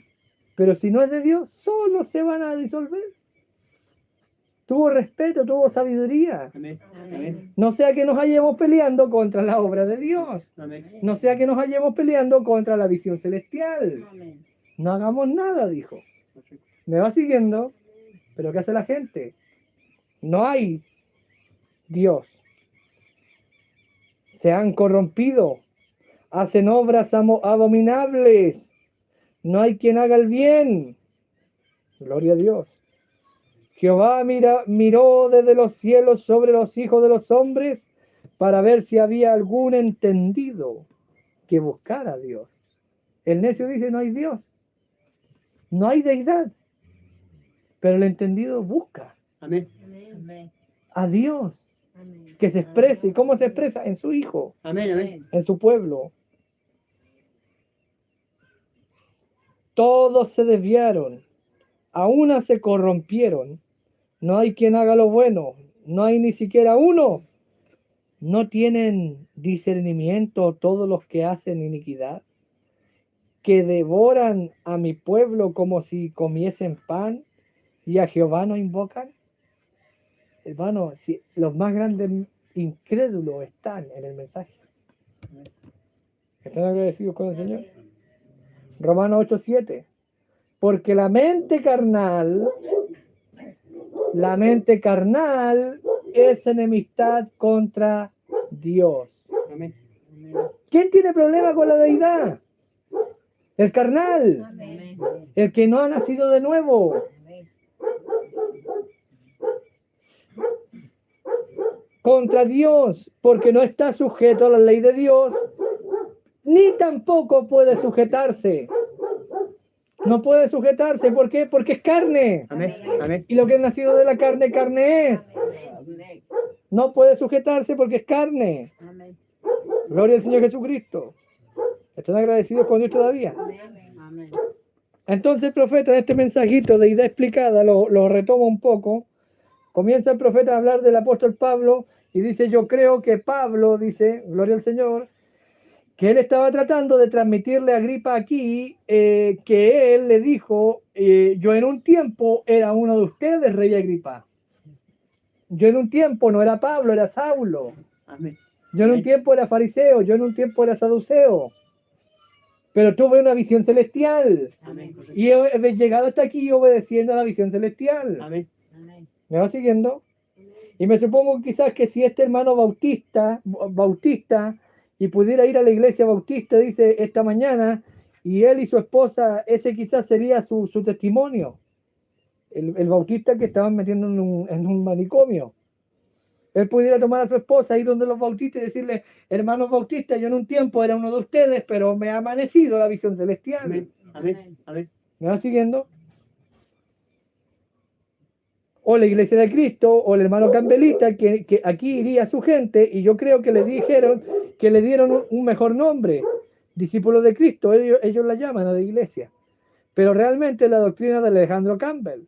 Pero si no es de Dios, solo se van a disolver. Tuvo respeto, tuvo sabiduría. Amén. Amén. Amén. No sea que nos hallemos peleando contra la obra de Dios. Amén. No sea que nos hallemos peleando contra la visión celestial. Amén. No hagamos nada, dijo. Correcto. ¿Me va siguiendo? ¿Pero qué hace la gente? No hay Dios. Se han corrompido. Hacen obras abominables. No hay quien haga el bien. Gloria a Dios. Jehová miró desde los cielos sobre los hijos de los hombres para ver si había algún entendido que buscara a Dios. El necio dice, no hay Dios. No hay deidad. Pero el entendido busca Amén. Amén. a Dios, Amén. que se exprese. ¿Y cómo se expresa? En su Hijo, Amén. Amén. en su pueblo. Todos se desviaron, a una se corrompieron. No hay quien haga lo bueno, no hay ni siquiera uno. No tienen discernimiento todos los que hacen iniquidad. que devoran a mi pueblo como si comiesen pan y a Jehová no invocan? Hermano, si los más grandes incrédulos están en el mensaje. ¿Están agradecidos con el Señor? Romanos 8:7. Porque la mente carnal es enemistad contra Dios. Amén. ¿Quién tiene problema con la deidad? El carnal, Amén. el que no ha nacido de nuevo. Contra Dios, porque no está sujeto a la ley de Dios, ni tampoco puede sujetarse. No puede sujetarse, ¿por qué? Porque es carne. Amén. Amén. Y lo que es nacido de la carne, carne es. Amén. No puede sujetarse porque es carne. Amén. Gloria al Señor Jesucristo. ¿Están agradecidos con Dios todavía? Amén. Entonces el profeta en este mensajito de idea explicada lo retoma un poco. Comienza el profeta a hablar del apóstol Pablo y dice, yo creo que Pablo, dice, gloria al Señor, que él estaba tratando de transmitirle a Agripa aquí, que él le dijo, yo en un tiempo era uno de ustedes, rey Agripa. Yo en un tiempo no era Pablo, era Saulo. Amén. Yo en un tiempo era fariseo, yo en un tiempo era saduceo. Pero tuve una visión celestial. Amén. Y he llegado hasta aquí obedeciendo a la visión celestial. Amén. Amén. ¿Me va siguiendo? Y me supongo quizás que si este hermano bautista y pudiera ir a la iglesia bautista, dice, esta mañana, y él y su esposa, ese quizás sería su testimonio. El bautista que estaban metiendo en un manicomio. Él pudiera tomar a su esposa, ir donde los bautistas y decirle, hermanos bautistas, yo en un tiempo era uno de ustedes, pero me ha amanecido la visión celestial. Amén. Amén. Amén. ¿Me va siguiendo? O la iglesia de Cristo, o el hermano Campbellita, que aquí iría su gente, y yo creo que le dijeron, que le dieron un mejor nombre, discípulos de Cristo, ellos la llaman a la iglesia. Pero realmente la doctrina de Alejandro Campbell.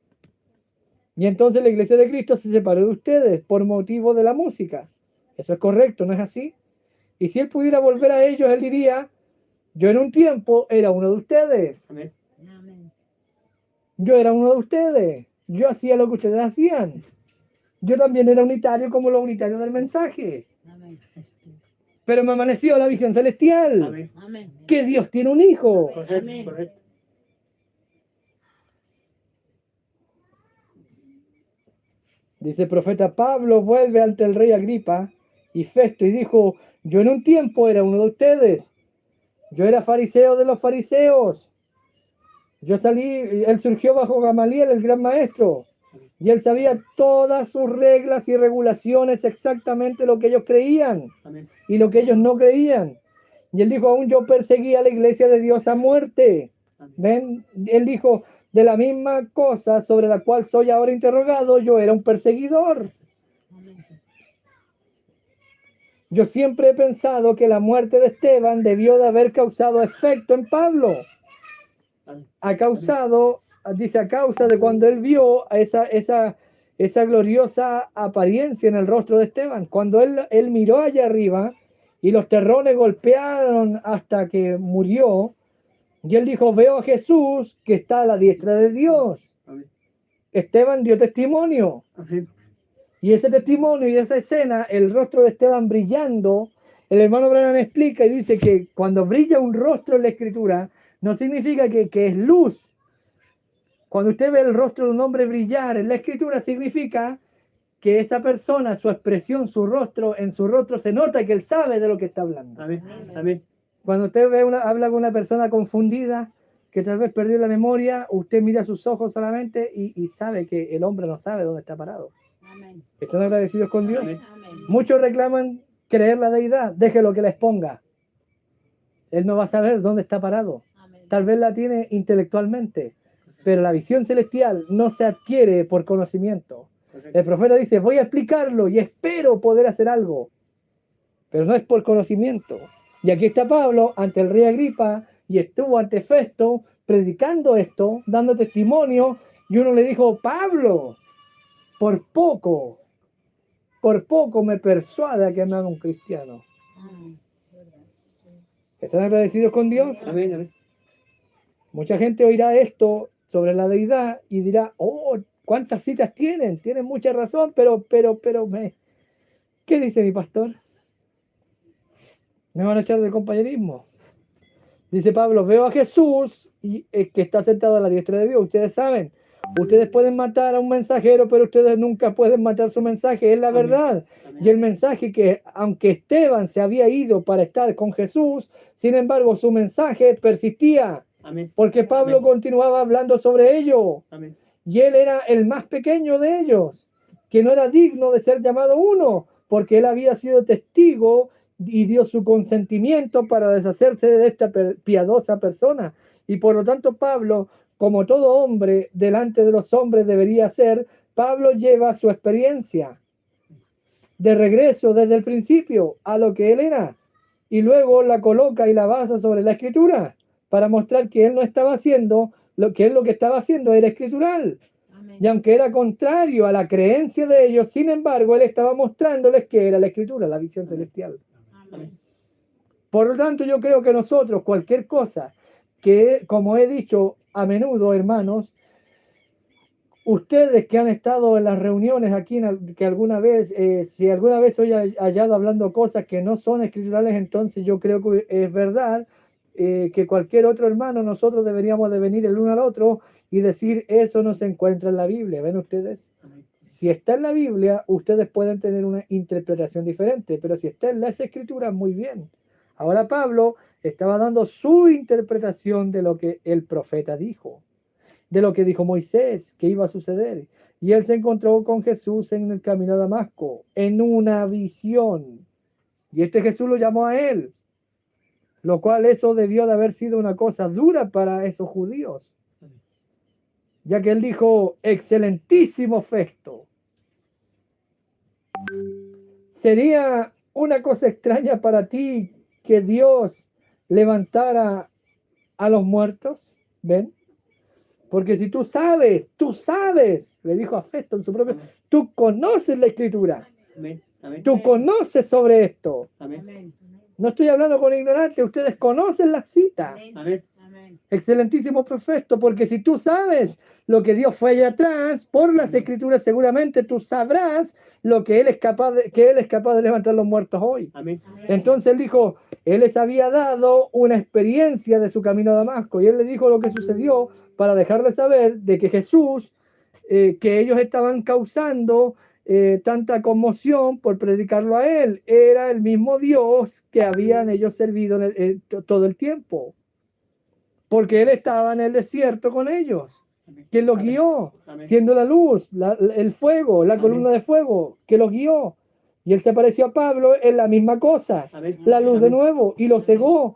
Y entonces la iglesia de Cristo se separó de ustedes por motivo de la música. Eso es correcto, ¿no es así? Y si él pudiera volver a ellos, él diría, yo en un tiempo era uno de ustedes. Amén. Amén. Yo era uno de ustedes. Yo hacía lo que ustedes hacían. Yo también era unitario como los unitarios del mensaje. Amén. Pero me amaneció la visión celestial. Amén. Amén. Que Dios tiene un hijo. Correcto. Amén. Correcto. Dice el profeta Pablo, vuelve ante el rey Agripa y Festo y dijo, yo en un tiempo era uno de ustedes. Yo era fariseo de los fariseos. Yo salí, él surgió bajo Gamaliel, el gran maestro. Y él sabía todas sus reglas y regulaciones, exactamente lo que ellos creían Amén. y lo que ellos no creían. Y él dijo, aún yo perseguía a la iglesia de Dios a muerte. ¿Ven? Él dijo, de la misma cosa sobre la cual soy ahora interrogado, yo era un perseguidor. Amén. Yo siempre he pensado que la muerte de Esteban debió de haber causado efecto en Pablo. Amén. Ha causado, dice, a causa de cuando él vio esa gloriosa apariencia en el rostro de Esteban. Cuando él miró allá arriba y los terrones golpearon hasta que murió, y él dijo, veo a Jesús que está a la diestra de Dios. Amén. Esteban dio testimonio. Amén. Y ese testimonio y esa escena, el rostro de Esteban brillando, el hermano Branham explica y dice que cuando brilla un rostro en la escritura, no significa que es luz. Cuando usted ve el rostro de un hombre brillar en la escritura, significa que esa persona, su expresión, su rostro, en su rostro se nota que él sabe de lo que está hablando. Amén. Amén. Cuando usted habla con una persona confundida, que tal vez perdió la memoria, usted mira sus ojos solamente y sabe que el hombre no sabe dónde está parado. Amén. ¿Están agradecidos con Dios? Amén. Amén. Muchos reclaman creer la deidad, déjelo que la exponga. Él no va a saber dónde está parado. Amén. Tal vez la tiene intelectualmente, pero la visión celestial no se adquiere por conocimiento. Correcto. El profeta dice, voy a explicarlo y espero poder hacer algo, pero no es por conocimiento. Y aquí está Pablo ante el rey Agripa y estuvo ante Festo predicando esto, dando testimonio, y uno le dijo, Pablo, por poco me persuade a que me haga un cristiano. Amén. ¿Están agradecidos con Dios? Amén. Amén. Mucha gente oirá esto sobre la deidad y dirá, oh, ¿cuántas citas tienen? Tienen mucha razón, pero, ¿qué dice mi pastor? Me van a echar del compañerismo. Dice Pablo, veo a Jesús que está sentado a la diestra de Dios. Ustedes saben, ustedes pueden matar a un mensajero, pero ustedes nunca pueden matar su mensaje, es la Amén. verdad. Amén. Y el mensaje que, aunque Esteban se había ido para estar con Jesús, sin embargo su mensaje persistía, Amén. porque Pablo Amén. continuaba hablando sobre ello. Amén. Y él era el más pequeño de ellos, que no era digno de ser llamado uno, porque él había sido testigo y dio su consentimiento para deshacerse de esta piadosa persona. Y por lo tanto Pablo, como todo hombre delante de los hombres debería ser, Pablo lleva su experiencia de regreso desde el principio a lo que él era, y luego la coloca y la basa sobre la escritura, para mostrar que él no estaba haciendo lo que estaba haciendo era escritural. Amén. Y aunque era contrario a la creencia de ellos, sin embargo, él estaba mostrándoles que era la escritura, la visión celestial. Amén. Por lo tanto, yo creo que nosotros, cualquier cosa que, como he dicho a menudo, hermanos, ustedes que han estado en las reuniones aquí, que alguna vez, si alguna vez hoy hallado hablando cosas que no son escriturales, entonces yo creo que es verdad que cualquier otro hermano, nosotros deberíamos de venir el uno al otro y decir, eso no se encuentra en la Biblia. ¿Ven ustedes? Amén. Si está en la Biblia, ustedes pueden tener una interpretación diferente, pero si está en las escrituras, muy bien. Ahora Pablo estaba dando su interpretación de lo que el profeta dijo, de lo que dijo Moisés que iba a suceder. Y él se encontró con Jesús en el camino a Damasco, en una visión. Y este Jesús lo llamó a él, lo cual eso debió de haber sido una cosa dura para esos judíos, ya que él dijo, excelentísimo Festo. Sería una cosa extraña para ti que Dios levantara a los muertos, ¿ven? Porque si tú sabes, le dijo a Festo en su propio, Amén. tú conoces la escritura, Amén. Amén. tú conoces sobre esto. Amén. Amén. No estoy hablando con ignorantes, ustedes conocen la cita. Amén. Amén. Excelentísimo perfecto, porque si tú sabes lo que Dios fue allá atrás, por las escrituras seguramente tú sabrás lo que Él es capaz de levantar los muertos hoy. Amén. Entonces él dijo, Él les había dado una experiencia de su camino a Damasco, y Él les dijo lo que sucedió para dejarles saber de que Jesús, que ellos estaban causando tanta conmoción por predicarlo a Él, era el mismo Dios que habían ellos servido todo el tiempo. Porque Él estaba en el desierto con ellos. ¿Quién los guió? Amén. Siendo la luz, el fuego, la Amén. columna de fuego, que los guió. Y Él se pareció a Pablo en la misma cosa, Amén. la luz de Amén. nuevo, y lo cegó.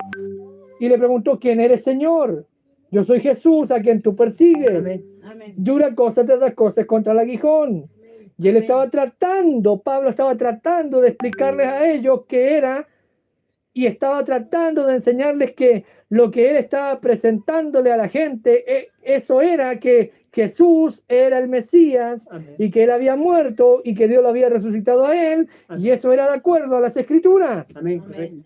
Y le preguntó, ¿quién eres, Señor? Yo soy Jesús, a quien tú persigues. Amén. Amén. Dura cosa tras das cosas contra el aguijón. Y él estaba tratando, Pablo estaba tratando de explicarles a ellos qué era, y estaba tratando de enseñarles que lo que él estaba presentándole a la gente, eso era que Jesús era el Mesías, Amén. y que él había muerto y que Dios lo había resucitado a él, Amén. y eso era de acuerdo a las escrituras. Amén. Amén.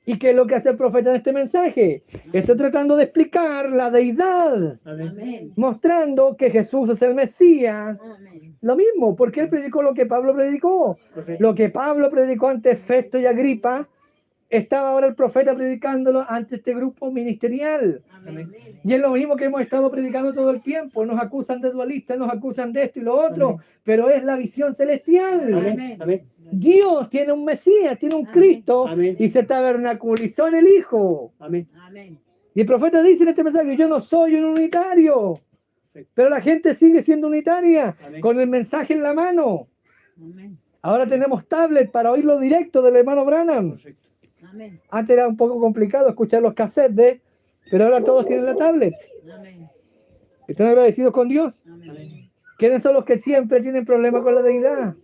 ¿Y qué es lo que hace el profeta en este mensaje? Está tratando de explicar la deidad, Amén. Amén. mostrando que Jesús es el Mesías. Amén. Lo mismo, porque él predicó lo que Pablo predicó. Perfecto. Lo que Pablo predicó ante Festo y Agripa, estaba ahora el profeta predicándolo ante este grupo ministerial. Amén. Y es lo mismo que hemos estado predicando todo el tiempo. Nos acusan de dualistas, nos acusan de esto y lo otro, Amén. pero es la visión celestial. Amén. Amén. Dios tiene un Mesías, tiene un Amén. Cristo, Amén. y se tabernaculizó en el Hijo. Amén. Amén. Y el profeta dice en este mensaje, yo no soy un unitario, Perfecto. pero la gente sigue siendo unitaria, Amén. con el mensaje en la mano. Amén. Ahora tenemos tablet para oírlo directo del hermano Branham. Perfecto. Amén. Antes era un poco complicado escuchar los cassettes, pero ahora todos tienen la tablet. Amén. ¿Están agradecidos con Dios? Amén. ¿Quiénes son los que siempre tienen problemas con la deidad?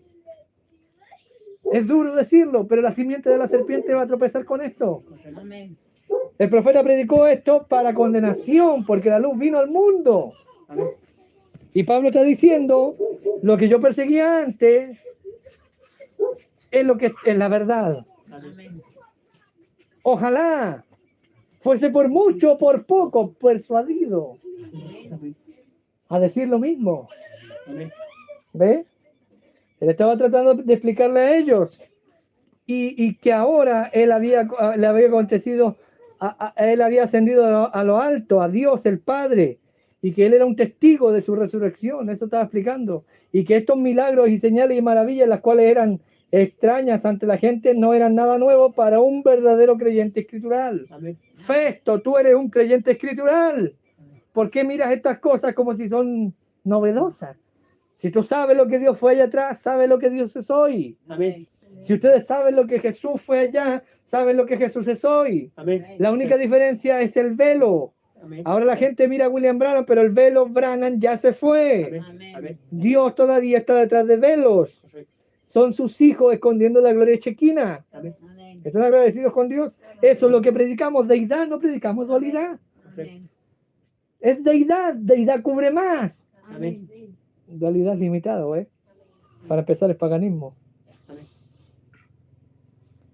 Es duro decirlo, pero la simiente de la serpiente va a tropezar con esto. Amén. El profeta predicó esto para condenación, porque la luz vino al mundo. Amén. Y Pablo está diciendo, lo que yo perseguía antes es lo que es la verdad. Amén. Amén. Ojalá fuese por mucho o por poco persuadido Amén. a decir lo mismo. Amén. ¿Ve? Él estaba tratando de explicarle a ellos y que ahora le había acontecido, él había ascendido a lo alto, a Dios el Padre, y que él era un testigo de su resurrección. Eso estaba explicando. Y que estos milagros y señales y maravillas, las cuales eran extrañas ante la gente, no eran nada nuevo para un verdadero creyente escritural. Amén. Festo, tú eres un creyente escritural. ¿Por qué miras estas cosas como si son novedosas? Si tú sabes lo que Dios fue allá atrás, sabes lo que Dios es hoy. Amén. Si ustedes saben lo que Jesús fue allá, saben lo que Jesús es hoy. Amén. La única diferencia es el velo. Amén. Ahora la gente mira a William Branham, pero el velo Branham ya se fue. Amén. Amén. Dios todavía está detrás de velos. Correcto. Son sus hijos escondiendo la gloria chequina. Amén. Amén. ¿Están agradecidos con Dios? Eso es lo que predicamos, deidad, no predicamos dualidad. Amén. Es deidad, deidad cubre más. Amén. Dualidad es limitado, ¿eh? Para empezar es paganismo. Amén.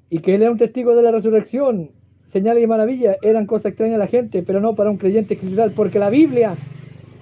Y que él era un testigo de la resurrección, señales y maravillas, eran cosas extrañas a la gente, pero no para un creyente escritural, porque la Biblia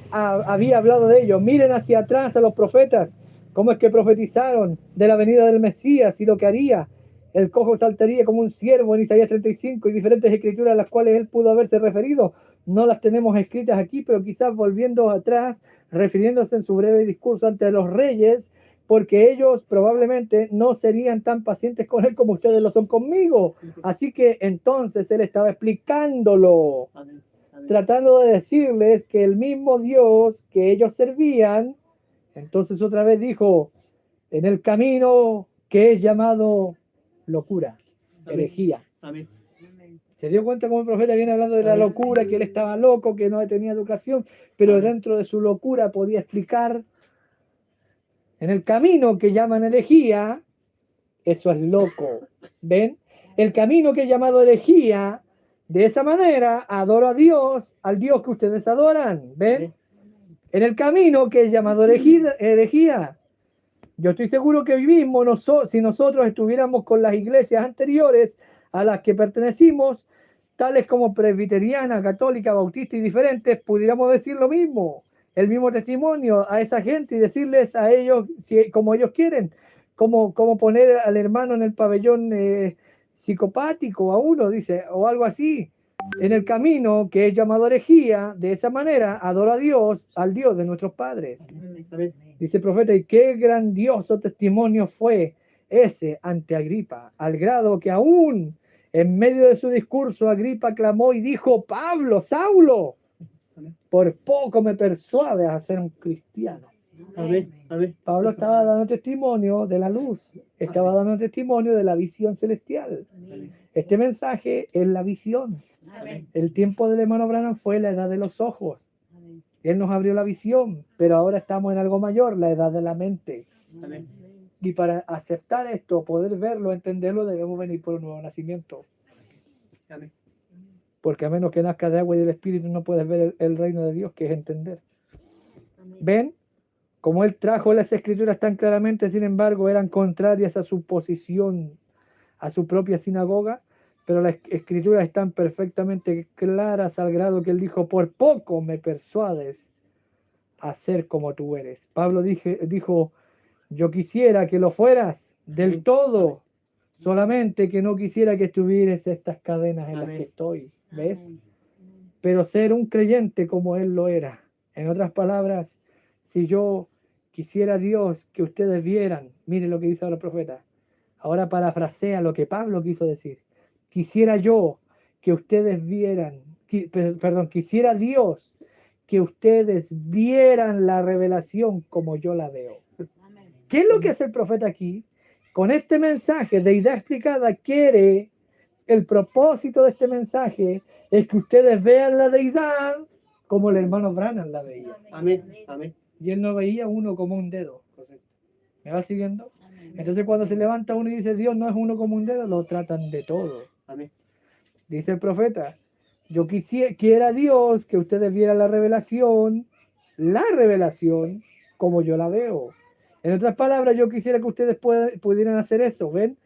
había hablado de ello. Miren hacia atrás a los profetas, cómo es que profetizaron de la venida del Mesías y lo que haría. El cojo saltaría como un ciervo en Isaías 35 y diferentes escrituras a las cuales él pudo haberse referido. No las tenemos escritas aquí, pero quizás volviendo atrás, refiriéndose en su breve discurso ante los reyes, porque ellos probablemente no serían tan pacientes con él como ustedes lo son conmigo. Así que entonces él estaba explicándolo, Amén. Amén. tratando de decirles que el mismo Dios que ellos servían, entonces otra vez dijo, en el camino que es llamado locura, herejía. Amén. Se dio cuenta como el profeta viene hablando de la locura, que él estaba loco, que no tenía educación, pero Amén. dentro de su locura podía explicar en el camino que llaman herejía, eso es loco. ¿Ven? El camino que es llamado herejía, de esa manera adoro a Dios, al Dios que ustedes adoran. ¿Ven? Amén. En el camino que es llamado herejía. Yo estoy seguro que hoy mismo, si nosotros estuviéramos con las iglesias anteriores a las que pertenecimos, tales como presbiteriana, católica, bautista y diferentes, pudiéramos decir lo mismo, el mismo testimonio a esa gente y decirles a ellos como ellos quieren, como poner al hermano en el pabellón psicopático a uno, dice, o algo así. En el camino que es llamado herejía, de esa manera adoro a Dios, al Dios de nuestros padres. Amén. Dice el profeta, y qué grandioso testimonio fue ese ante Agripa, al grado que aún en medio de su discurso Agripa clamó y dijo, Pablo, Saulo, por poco me persuades a ser un cristiano. Amén. Amén. Pablo estaba dando testimonio de la luz, estaba dando testimonio de la visión celestial. Este mensaje es la visión. Amén. El tiempo del hermano Branham fue la edad de los ojos. Amén. Él nos abrió la visión, pero ahora estamos en algo mayor, la edad de la mente. Amén. Y para aceptar esto, poder verlo, entenderlo, debemos venir por un nuevo nacimiento. Amén. Porque a menos que nazca de agua y del Espíritu, no puedes ver el reino de Dios, que es entender. Amén. ¿Ven? Como él trajo las escrituras tan claramente, sin embargo, eran contrarias a su posición, a su propia sinagoga, pero las escrituras están perfectamente claras al grado que él dijo, por poco me persuades a ser como tú eres. Pablo dijo, yo quisiera que lo fueras del todo, solamente que no quisiera que estuvieras estas cadenas en las que estoy. ¿Ves? Amén. Pero ser un creyente como él lo era. En otras palabras, si yo quisiera Dios que ustedes vieran, mire lo que dice ahora el profeta, ahora parafrasea lo que Pablo quiso decir. Quisiera yo que ustedes vieran, quisiera Dios que ustedes vieran la revelación como yo la veo. Amén. ¿Qué es lo que hace el profeta aquí? Con este mensaje de idea explicada quiere, el propósito de este mensaje es que ustedes vean la deidad como el hermano Branham la veía. Amén. Amén. Y él no veía uno como un dedo. ¿Me va siguiendo? Amén. Entonces cuando se levanta uno y dice Dios no es uno como un dedo, lo tratan de todo. Amén. Dice el profeta, yo quiera Dios que ustedes vieran la revelación como yo la veo. En otras palabras, yo quisiera que ustedes pudieran hacer eso, ¿ven?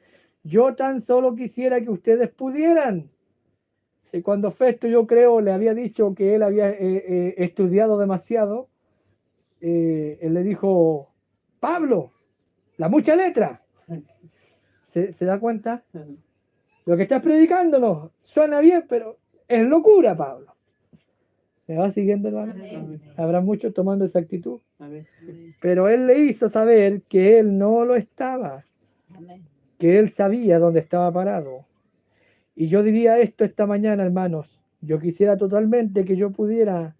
Yo tan solo quisiera que ustedes pudieran cuando Festo, yo creo, le había dicho que él había estudiado demasiado, él le dijo, Pablo, la mucha letra. ¿Se da cuenta? Lo que estás predicándonos suena bien, pero es locura, Pablo. ¿Me va siguiendo, hermano? Amén. Habrá muchos tomando esa actitud. Amén. Pero él le hizo saber que él no lo estaba, Amén. que él sabía dónde estaba parado. Y yo diría esto esta mañana, hermanos. Yo quisiera totalmente que yo pudiera,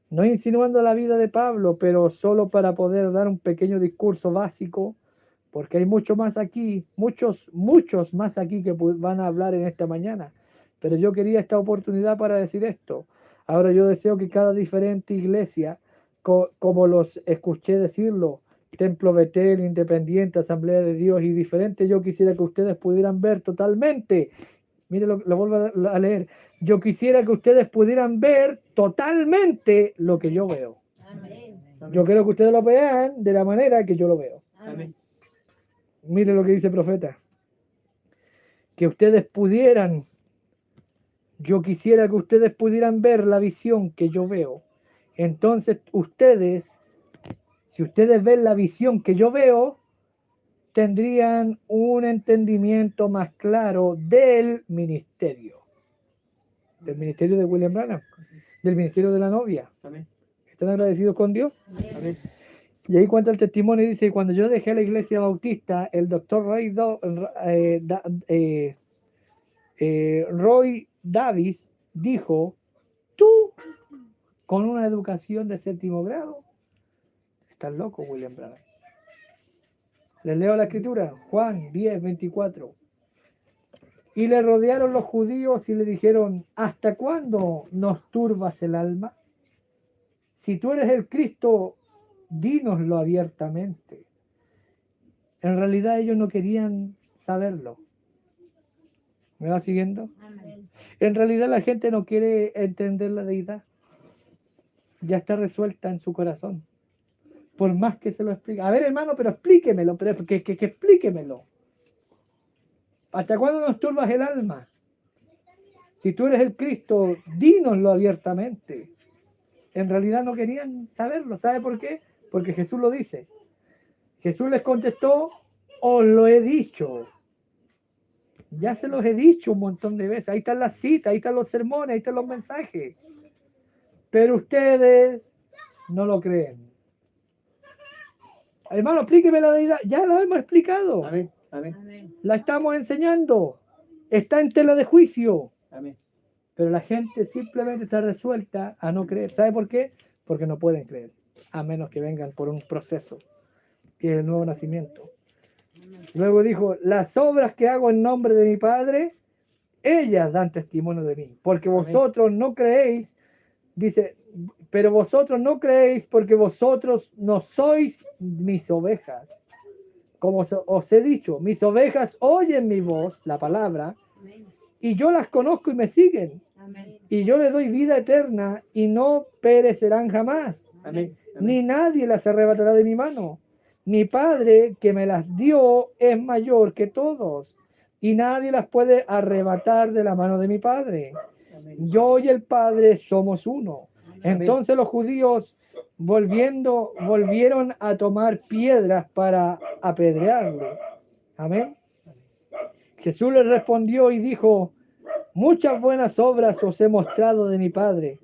no insinuando la vida de Pablo, pero solo para poder dar un pequeño discurso básico, porque hay mucho más aquí, muchos más aquí que van a hablar en esta mañana. Pero yo quería esta oportunidad para decir esto. Ahora yo deseo que cada diferente iglesia, como los escuché decirlo, Templo Betel, Independiente, Asamblea de Dios y diferentes, yo quisiera que ustedes pudieran ver totalmente. Mire, lo vuelvo a leer. Yo quisiera que ustedes pudieran ver totalmente lo que yo veo. Amén. Yo quiero que ustedes lo vean de la manera que yo lo veo. Amén. Mire lo que dice el profeta. Que ustedes pudieran, yo quisiera que ustedes pudieran ver la visión que yo veo. Entonces ustedes, si ustedes ven la visión que yo veo, tendrían un entendimiento más claro del ministerio de William Branham, del ministerio de la novia. Amén. ¿Están agradecidos con Dios? Amén. Y ahí cuenta el testimonio y dice, cuando yo dejé la iglesia bautista, el doctor Roy Davis dijo, tú con una educación de séptimo grado, estás loco, William Branham. Les leo la escritura, Juan 10:24. Y le rodearon los judíos y le dijeron, ¿hasta cuándo nos turbas el alma? Si tú eres el Cristo, dínoslo abiertamente. En realidad ellos no querían saberlo. ¿Me va siguiendo? Amén. En realidad la gente no quiere entender la deidad. Ya está resuelta en su corazón. Por más que se lo explique. A ver, hermano, pero explíquemelo, pero que explíquemelo. ¿Hasta cuándo nos turbas el alma? Si tú eres el Cristo, dínoslo abiertamente. En realidad no querían saberlo. ¿Sabe por qué? Porque Jesús lo dice. Jesús les contestó, os lo he dicho. Ya se los he dicho un montón de veces. Ahí están las citas, ahí están los sermones, ahí están los mensajes. Pero ustedes no lo creen. Hermano, explíqueme la deidad. Ya lo hemos explicado. Amén. Amén. Amén. La estamos enseñando. Está en tela de juicio. Amén. Pero la gente simplemente está resuelta a no creer. ¿Sabe por qué? Porque no pueden creer. A menos que vengan por un proceso, que es el nuevo nacimiento. Luego dijo, las obras que hago en nombre de mi Padre, ellas dan testimonio de mí. Porque vosotros no creéis, dice, pero vosotros no creéis porque vosotros no sois mis ovejas. Como os he dicho, mis ovejas oyen mi voz, la palabra, Amén. y yo las conozco y me siguen. Amén. Y yo les doy vida eterna y no perecerán jamás. Amén. Ni nadie las arrebatará de mi mano. Mi Padre que me las dio es mayor que todos y nadie las puede arrebatar de la mano de mi Padre. Amén. Yo y el Padre somos uno. Amén. Entonces los judíos volvieron a tomar piedras para apedrearle. Amén. Jesús les respondió y dijo, muchas buenas obras os he mostrado de mi Padre.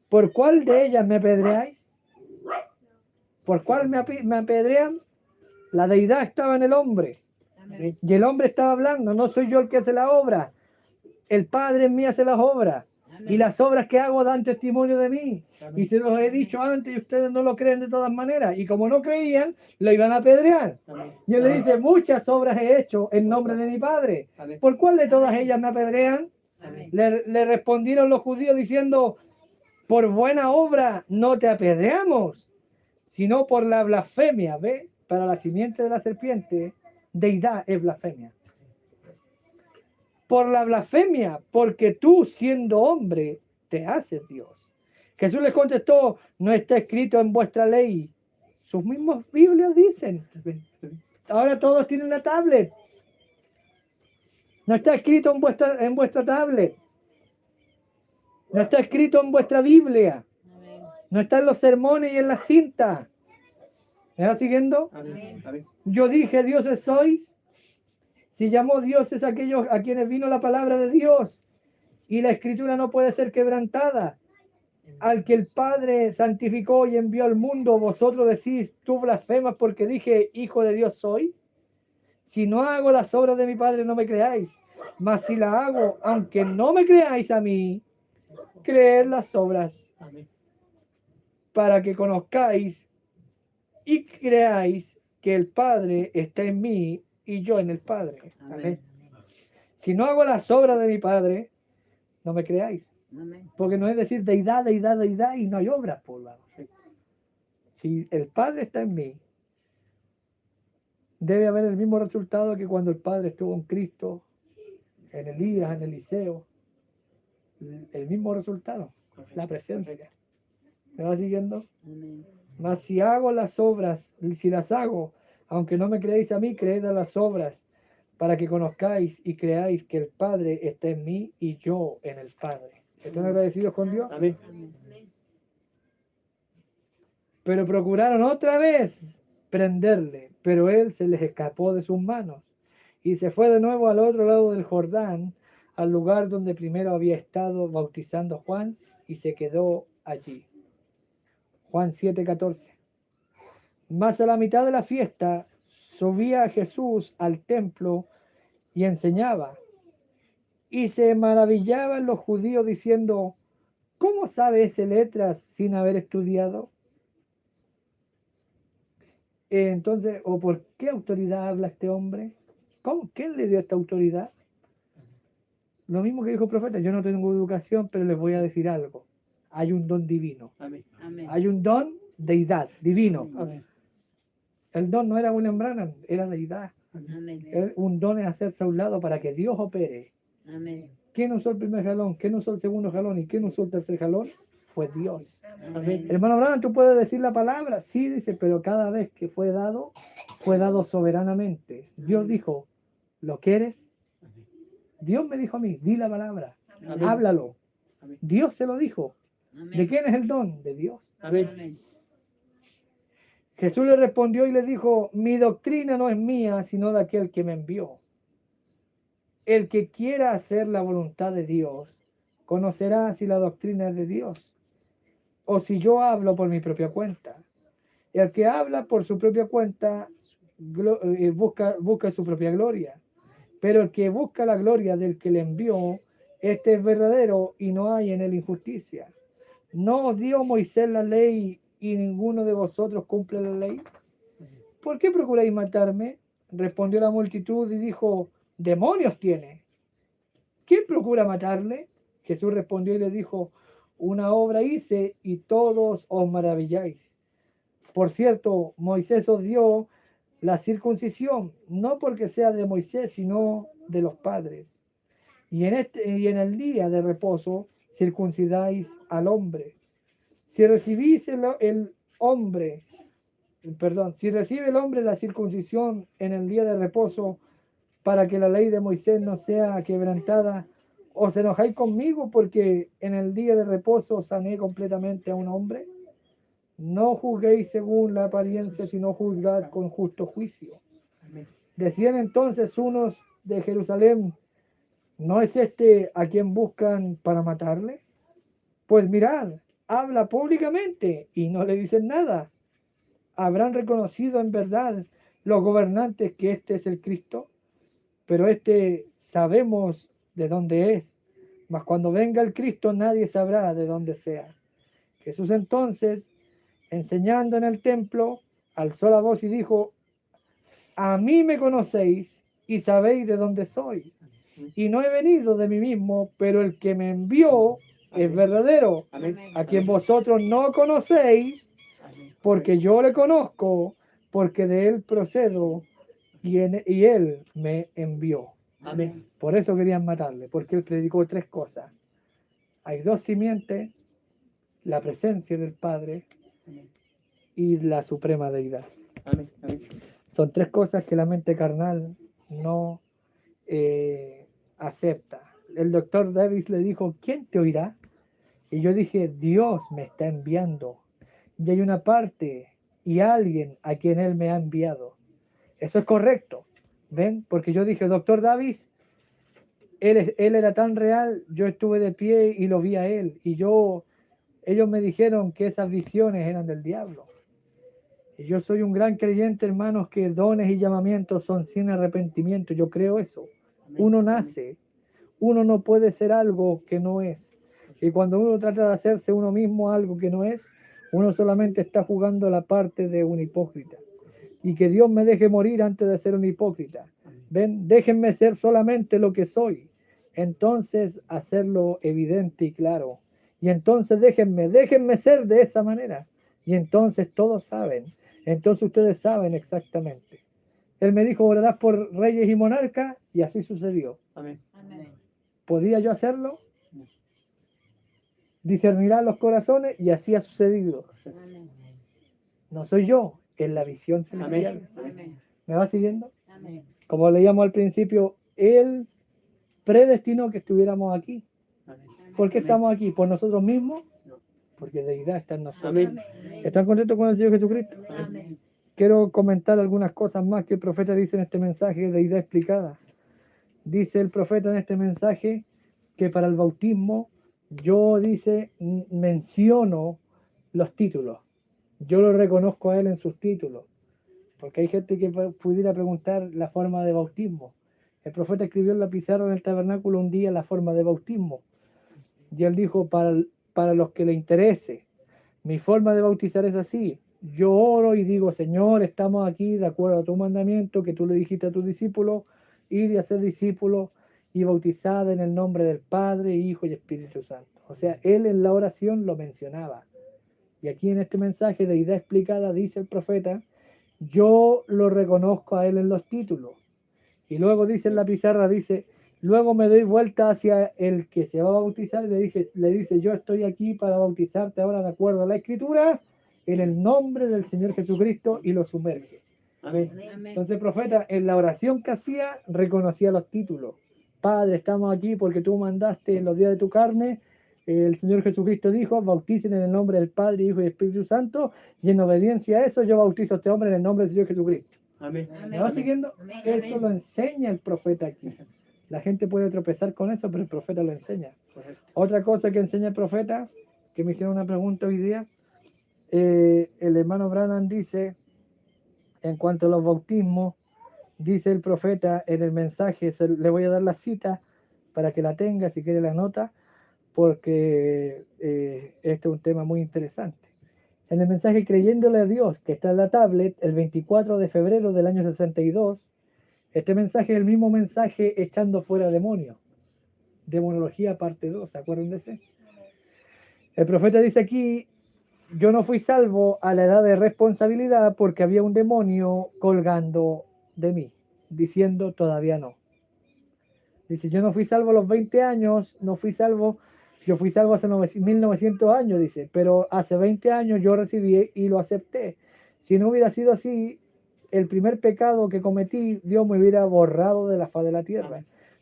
¿Por cuál de ellas me apedreáis? ¿Por cuál me apedrean? La deidad estaba en el hombre. Amén. Y el hombre estaba hablando, no soy yo el que hace la obra. El Padre en mí hace las obras. Y las obras que hago dan testimonio de mí. Y se los he dicho antes y ustedes no lo creen de todas maneras. Y como no creían, lo iban a apedrear. Amén. Y él le dice, muchas obras he hecho en nombre de mi Padre. Amén. ¿Por cuál de todas ellas me apedrean? Amén. Le respondieron los judíos diciendo, por buena obra no te apedreamos, sino por la blasfemia. ¿Ve? Para la simiente de la serpiente, deidad es blasfemia. Por la blasfemia, porque tú siendo hombre te haces Dios. Jesús les contestó, no está escrito en vuestra ley. Sus mismos Biblias dicen. Amén. Amén. Ahora todos tienen la tablet. No está escrito en vuestra tablet. No está escrito en vuestra Biblia. Amén. No está en los sermones y en las cintas. ¿Me va siguiendo? Amén. Amén. Yo dije, dioses sois. Si llamó dioses a aquellos a quienes vino la palabra de Dios. Y la escritura no puede ser quebrantada. Al que el Padre santificó y envió al mundo, vosotros decís, tú blasfemas porque dije, hijo de Dios soy. Si no hago las obras de mi Padre, no me creáis. Mas si la hago, aunque no me creáis a mí, creed las obras, Amén. para que conozcáis y creáis que el Padre está en mí y yo en el Padre. Amén. Si no hago las obras de mi Padre, no me creáis. Amén. Porque no es decir deidad, deidad, deidad y no hay obras por lado. Si el Padre está en mí, debe haber el mismo resultado que cuando el Padre estuvo en Cristo, en Elías, en Eliseo. El mismo resultado, la presencia. ¿Me va siguiendo? Amén. Mas si hago las obras, si las hago, aunque no me creéis a mí, creed a las obras, para que conozcáis y creáis que el Padre está en mí y yo en el Padre. ¿Están agradecidos con Dios? Amén. Amén. Pero procuraron otra vez prenderle, pero él se les escapó de sus manos y se fue de nuevo al otro lado del Jordán, al lugar donde primero había estado bautizando a Juan, y se quedó allí. Juan 7:14. Más a la mitad de la fiesta subía Jesús al templo y enseñaba, y se maravillaban los judíos diciendo, ¿cómo sabe ese letras sin haber estudiado? Entonces, ¿o por qué autoridad habla este hombre? ¿Cómo? ¿Quién le dio esta autoridad? Lo mismo que dijo el profeta, yo no tengo educación, pero les voy a decir algo. Hay un don divino. Amén. Amén. Hay un don deidad, divino. Amén. El don no era William Branham, era deidad. Amén. Un don es hacerse a un lado para que Dios opere. Amén. ¿Quién usó el primer jalón? ¿Quién usó el segundo jalón? ¿Y quién usó el tercer jalón? Fue Dios. Amén. Hermano Branham, tú puedes decir la palabra, sí, dice, pero cada vez que fue dado soberanamente. Dios dijo, ¿lo quieres? Dios me dijo a mí, di la palabra, Amén. háblalo. Amén. Dios se lo dijo. Amén. ¿De quién es el don? De Dios. Amén. Amén. Jesús le respondió y le dijo, mi doctrina no es mía, sino de aquel que me envió. El que quiera hacer la voluntad de Dios, conocerá si la doctrina es de Dios, o si yo hablo por mi propia cuenta. El que habla por su propia cuenta busca su propia gloria, pero el que busca la gloria del que le envió, este es verdadero y no hay en él injusticia. ¿No os dio Moisés la ley y ninguno de vosotros cumple la ley? ¿Por qué procuráis matarme? Respondió la multitud y dijo, demonios tiene. ¿Quién procura matarle? Jesús respondió y le dijo, una obra hice y todos os maravilláis. Por cierto, Moisés os dio la circuncisión, no porque sea de Moisés, sino de los padres. Y en el día de reposo circuncidáis al hombre. Si recibís si recibe el hombre la circuncisión en el día de reposo, para que la ley de Moisés no sea quebrantada, ¿os enojáis conmigo porque en el día de reposo sané completamente a un hombre? No juzguéis según la apariencia, sino juzgad con justo juicio. Amén. Decían entonces unos de Jerusalén, ¿no es este a quien buscan para matarle? Pues mirad, habla públicamente y no le dicen nada. ¿Habrán reconocido en verdad los gobernantes que este es el Cristo? Pero este sabemos de dónde es, mas cuando venga el Cristo nadie sabrá de dónde sea. Jesús entonces, enseñando en el templo, alzó la voz y dijo, a mí me conocéis y sabéis de dónde soy. Y no he venido de mí mismo, pero el que me envió es verdadero, Amén. a quien vosotros no conocéis, Amén. porque yo le conozco, porque de él procedo y él me envió. Amén. Por eso querían matarle, porque él predicó tres cosas. Hay dos simientes, la presencia del Padre y la suprema deidad. Amén. Amén. Son tres cosas que la mente carnal no acepta. El doctor Davis le dijo, ¿quién te oirá? Y yo dije, Dios me está enviando. Y hay una parte y alguien a quien Él me ha enviado. Eso es correcto. ¿Ven? Porque yo dije, doctor Davis, él era tan real, yo estuve de pie y lo vi a Él. Y ellos me dijeron que esas visiones eran del diablo. Y yo soy un gran creyente, hermanos, que dones y llamamientos son sin arrepentimiento. Yo creo eso. Uno nace, uno no puede ser algo que no es. Y cuando uno trata de hacerse uno mismo algo que no es, uno solamente está jugando la parte de un hipócrita. Y que Dios me deje morir antes de ser un hipócrita. Ven, déjenme ser solamente lo que soy. Entonces hacerlo evidente y claro. Y entonces déjenme ser de esa manera. Y entonces todos saben. Entonces ustedes saben exactamente. Él me dijo, orarás por reyes y monarcas, y así sucedió. Amén. Amén. ¿Podía yo hacerlo? Discernirá los corazones, y así ha sucedido. Amén. No soy yo, es la visión celestial. Amén. ¿Me va siguiendo? Amén. Como leíamos al principio, Él predestinó que estuviéramos aquí. Amén. ¿Por qué Amén. estamos aquí? ¿Por nosotros mismos? No. Porque deidad está en nosotros. Amén. ¿Están contentos con el Señor Jesucristo? Amén. Quiero comentar algunas cosas más que el profeta dice en este mensaje, deidad explicada. Dice el profeta en este mensaje que para el bautismo yo, dice, menciono los títulos. Yo lo reconozco a él en sus títulos. Porque hay gente que pudiera preguntar la forma de bautismo. El profeta escribió en la pizarra del tabernáculo un día la forma de bautismo. Y él dijo, para los que le interese, mi forma de bautizar es así. Yo oro y digo, Señor, estamos aquí de acuerdo a tu mandamiento que tú le dijiste a tus discípulos, y de hacer discípulos y bautizada en el nombre del Padre, Hijo y Espíritu Santo. O sea, él en la oración lo mencionaba. Y aquí en este mensaje de idea explicada dice el profeta, yo lo reconozco a él en los títulos. Y luego dice en la pizarra, dice, luego me doy vuelta hacia el que se va a bautizar y le dice, yo estoy aquí para bautizarte ahora de acuerdo a la Escritura, en el nombre del Señor Jesucristo, y lo sumerge. Amén. Amén. Entonces el profeta, en la oración que hacía, reconocía los títulos. Padre, estamos aquí porque tú mandaste en los días de tu carne. El Señor Jesucristo dijo, bauticen en el nombre del Padre, Hijo y Espíritu Santo, y en obediencia a eso yo bautizo a este hombre en el nombre del Señor Jesucristo. Amén. ¿Me va siguiendo? Amén. Eso lo enseña el profeta aquí. La gente puede tropezar con eso, pero el profeta lo enseña. Correcto. Otra cosa que enseña el profeta, que me hicieron una pregunta hoy día, el hermano Branham dice, en cuanto a los bautismos, dice el profeta en el mensaje, le voy a dar la cita para que la tenga, si quiere la nota, porque este es un tema muy interesante. En el mensaje Creyéndole a Dios, que está en la tablet, el 24 de febrero del año 62, este mensaje es el mismo mensaje echando fuera demonios. Demonología parte 2, ¿se acuerdan de ese? El profeta dice aquí, yo no fui salvo a la edad de responsabilidad porque había un demonio colgando de mí, diciendo todavía no. Dice, yo no fui salvo a los 20 años, no fui salvo, yo fui salvo hace 1900 años, dice, pero hace 20 años yo recibí y lo acepté. Si no hubiera sido así, el primer pecado que cometí, Dios me hubiera borrado de la faz de la tierra,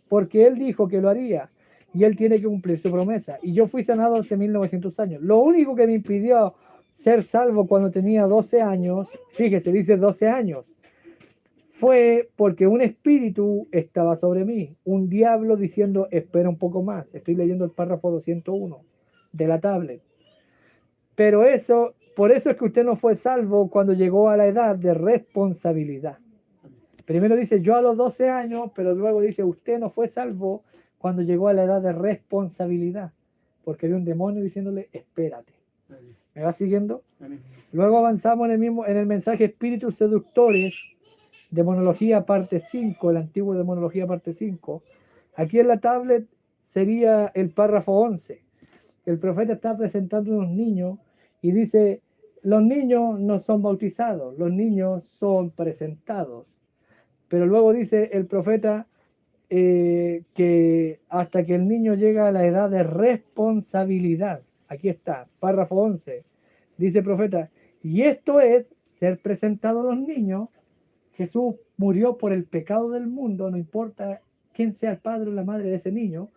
porque Él dijo que lo haría, y Él tiene que cumplir su promesa. Y yo fui sanado hace 1900 años. Lo único que me impidió ser salvo cuando tenía 12 años, fíjese, dice 12 años, fue porque un espíritu estaba sobre mí, un diablo diciendo, espera un poco más. Estoy leyendo el párrafo 201 de la tablet. Pero eso, por eso es que usted no fue salvo cuando llegó a la edad de responsabilidad. Primero dice, yo a los 12 años, pero luego dice, usted no fue salvo cuando llegó a la edad de responsabilidad, porque había un demonio diciéndole, espérate. Amén. ¿Me va siguiendo? Amén. Luego avanzamos en el mensaje Espíritus Seductores, Demonología parte 5, el antiguo Demonología parte 5. Aquí en la tablet sería el párrafo 11. El profeta está presentando unos niños y dice, los niños no son bautizados, los niños son presentados. Pero luego dice el profeta que hasta que el niño llega a la edad de responsabilidad. Aquí está, párrafo 11. Dice el profeta, y esto es ser presentado a los niños. Jesús murió por el pecado del mundo, no importa quién sea el padre o la madre de ese niño,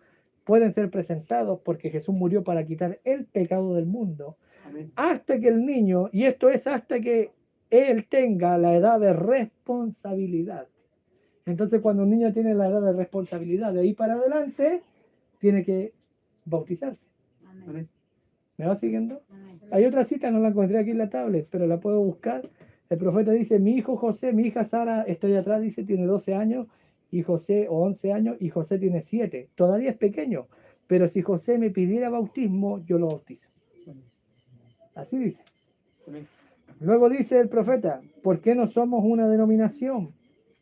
pueden ser presentados porque Jesús murió para quitar el pecado del mundo, Amén. hasta que el niño, y esto es hasta que él tenga la edad de responsabilidad. Entonces, cuando un niño tiene la edad de responsabilidad, de ahí para adelante, tiene que bautizarse. Amén. Amén. ¿Me va siguiendo? Amén. Hay otra cita, no la encontré aquí en la tablet, pero la puedo buscar. El profeta dice, mi hijo José, mi hija Sara, estoy atrás, dice, tiene 12 años, y José, o 11 años, y José tiene 7. Todavía es pequeño, pero si José me pidiera bautismo, yo lo bautizo. Así dice. Amén. Luego dice el profeta, ¿por qué no somos una denominación?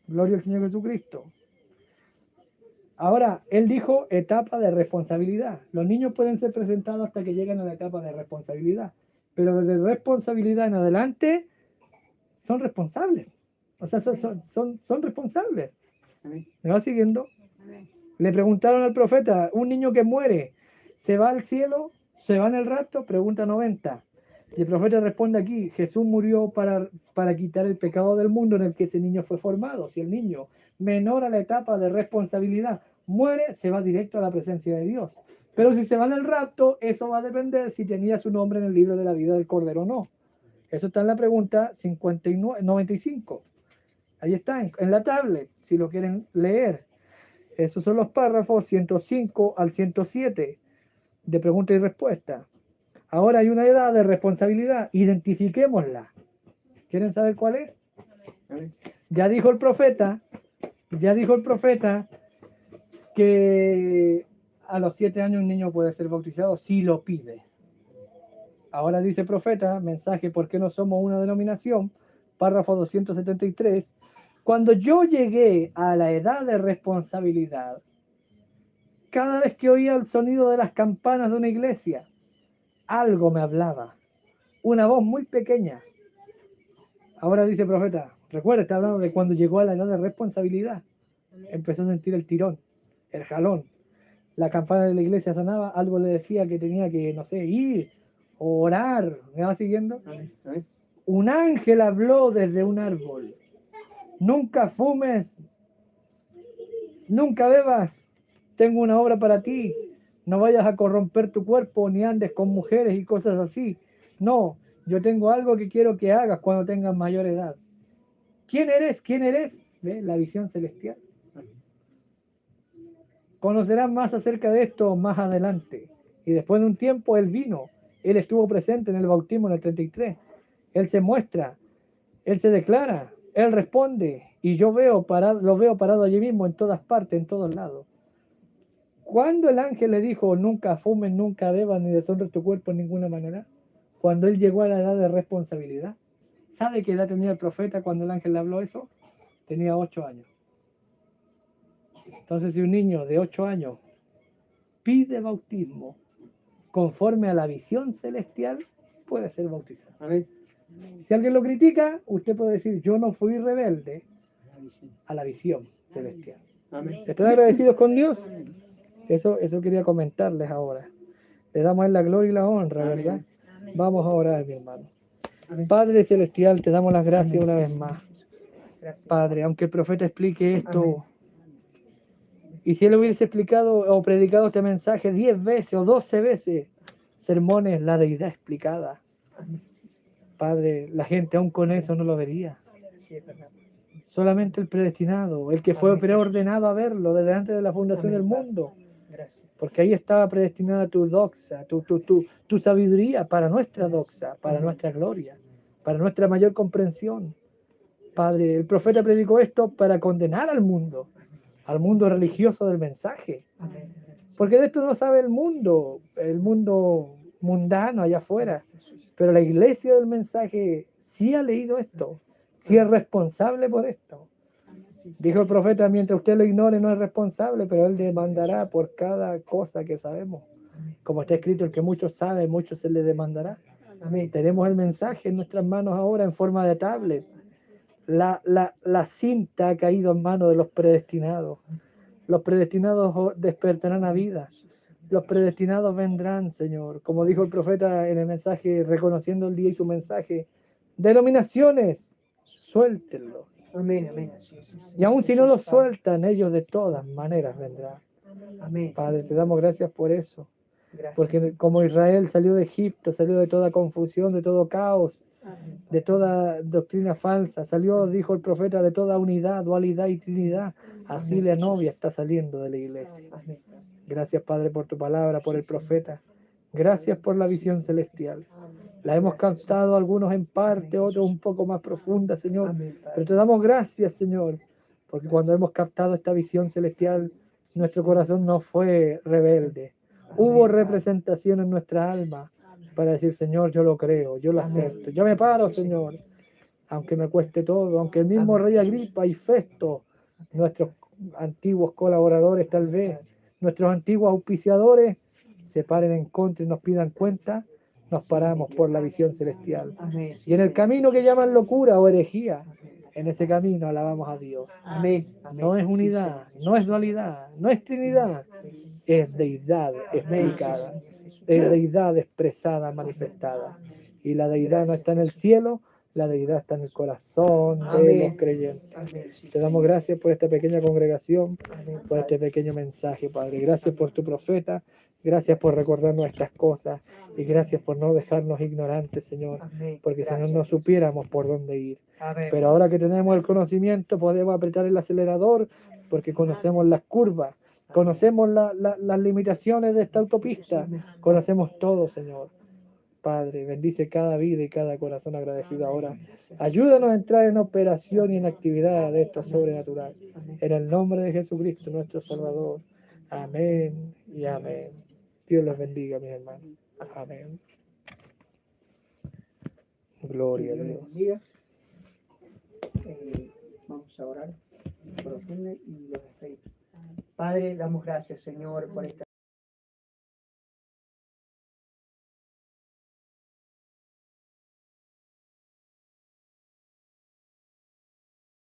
Gloria al Señor Jesucristo. Ahora, él dijo etapa de responsabilidad. Los niños pueden ser presentados hasta que lleguen a la etapa de responsabilidad, pero desde responsabilidad en adelante son responsables. O sea, son responsables. Amén. ¿Me va siguiendo? Amén. Le preguntaron al profeta, un niño que muere, ¿se va al cielo? ¿Se va en el rapto? Pregunta 90. Y el profeta responde aquí, Jesús murió para quitar el pecado del mundo en el que ese niño fue formado. Si el niño menor a la etapa de responsabilidad muere, se va directo a la presencia de Dios. Pero si se va en el rapto, eso va a depender si tenía su nombre en el libro de la vida del Cordero o no. Eso está en la pregunta 95. Ahí está, en la tablet, si lo quieren leer. Esos son los párrafos 105 al 107 de pregunta y respuesta. Ahora hay una edad de responsabilidad, identifiquémosla. ¿Quieren saber cuál es? Amén. Ya dijo el profeta que a los 7 años un niño puede ser bautizado si lo pide. Ahora dice el profeta, mensaje, ¿por qué no somos una denominación? Párrafo 273. Cuando yo llegué a la edad de responsabilidad, cada vez que oía el sonido de las campanas de una iglesia, algo me hablaba, una voz muy pequeña. Ahora dice el profeta, recuerda, está hablando de cuando llegó a la edad de responsabilidad, empezó a sentir el tirón, el jalón. La campana de la iglesia sonaba, algo le decía que tenía que, no sé, ir, orar. ¿Me va siguiendo? Amén. Amén. Un ángel habló desde un árbol. Nunca fumes, nunca bebas. Tengo una obra para ti. No vayas a corromper tu cuerpo ni andes con mujeres y cosas así. No, yo tengo algo que quiero que hagas cuando tengas mayor edad. ¿Quién eres? ¿Quién eres? ¿Ve? La visión celestial. Conocerás más acerca de esto más adelante. Y después de un tiempo él vino. Él estuvo presente en el bautismo en el 33. Él se muestra. Él se declara. Él responde. Y yo lo veo parado allí mismo en todas partes, en todos lados. Cuando el ángel le dijo, nunca fumes, nunca bebas, ni deshonres tu cuerpo en ninguna manera, cuando él llegó a la edad de responsabilidad, ¿sabe qué edad tenía el profeta cuando el ángel le habló eso? Tenía 8 años. Entonces, si un niño de 8 años pide bautismo conforme a la visión celestial, puede ser bautizado. Amén. Si alguien lo critica, usted puede decir, yo no fui rebelde Amén. a la visión celestial. Amén. ¿Están agradecidos con Dios? Eso quería comentarles ahora. Le damos a él la gloria y la honra, Amén. ¿verdad? Amén. Vamos a orar, mi hermano. Amén. Padre celestial, te damos las gracias Amén. una Sí, vez Señor. más. Gracias. Padre, aunque el profeta explique esto, Amén. y si él hubiese explicado o predicado este mensaje 10 veces o 12 veces, sermones, la deidad explicada. Amén. Padre, la gente aún con eso no lo vería. Sí, es verdad. Solamente el predestinado, el que fue Amén. preordenado a verlo desde antes de la fundación Amén, del Padre. mundo. Gracias. Porque ahí estaba predestinada tu doxa, tu sabiduría para nuestra doxa, para nuestra gloria, para nuestra mayor comprensión. Padre, el profeta predicó esto para condenar al mundo religioso del mensaje. Amén. Porque de esto no sabe el mundo mundano allá afuera. Pero la iglesia del mensaje sí ha leído esto, sí es responsable por esto. Dijo el profeta, mientras usted lo ignore no es responsable, pero él demandará por cada cosa que sabemos. Como está escrito, el que mucho sabe, mucho se le demandará. Amén. Tenemos el mensaje en nuestras manos ahora en forma de tablet. La cinta ha caído en manos de los predestinados. Los predestinados despertarán a vida. Los predestinados vendrán, Señor. Como dijo el profeta en el mensaje, reconociendo el día y su mensaje. Denominaciones, suéltenlo. Amén. Amén. Sí, sí, sí. Y aun si no Jesús, los Padre. sueltan, ellos de todas maneras vendrán. Amén. Padre, te damos gracias por eso. Gracias. Porque como Israel salió de Egipto, salió de toda confusión, de todo caos, de toda doctrina falsa, salió, dijo el profeta, de toda unidad, dualidad y trinidad. Así la novia está saliendo de la iglesia. Amén. Gracias, Padre, por tu palabra, por el profeta. Gracias por la visión celestial. La hemos captado algunos en parte, otros un poco más profunda, Señor. Amén, Padre. Pero te damos gracias, Señor, porque cuando hemos captado esta visión celestial, nuestro corazón no fue rebelde. Hubo representación en nuestra alma para decir, Señor, yo lo creo, yo lo acepto. Yo me paro, Señor, aunque me cueste todo, aunque el mismo rey Agripa y Festo, nuestros antiguos colaboradores tal vez, nuestros antiguos auspiciadores, se paren en contra y nos pidan cuenta, nos paramos por la visión celestial. Amén. Y en el camino que llaman locura o herejía, en ese camino alabamos a Dios. Amén. Amén. No es unidad, no es dualidad, no es trinidad, es deidad explicada, es deidad expresada, manifestada. Y la deidad no está en el cielo, la deidad está en el corazón de Amén. los creyentes. Amén. Te damos gracias por esta pequeña congregación, Amén, por este pequeño mensaje, Padre. Gracias por tu profeta, gracias por recordarnos estas cosas y gracias por no dejarnos ignorantes, Señor, Amén. porque si no, Gracias. no supiéramos por dónde ir. Amén. Pero ahora que tenemos el conocimiento, podemos apretar el acelerador porque conocemos las curvas, conocemos las limitaciones de esta autopista, conocemos todo, Señor. Padre, bendice cada vida y cada corazón agradecido ahora. Ayúdanos a entrar en operación y en actividad de esto sobrenatural. En el nombre de Jesucristo, nuestro Salvador. Amén y amén. Dios les bendiga, mis hermanos. Amén. Gloria a Dios les Dios. bendiga. Vamos a orar por ustedes y los despedimos. Padre, damos gracias, Señor, por esta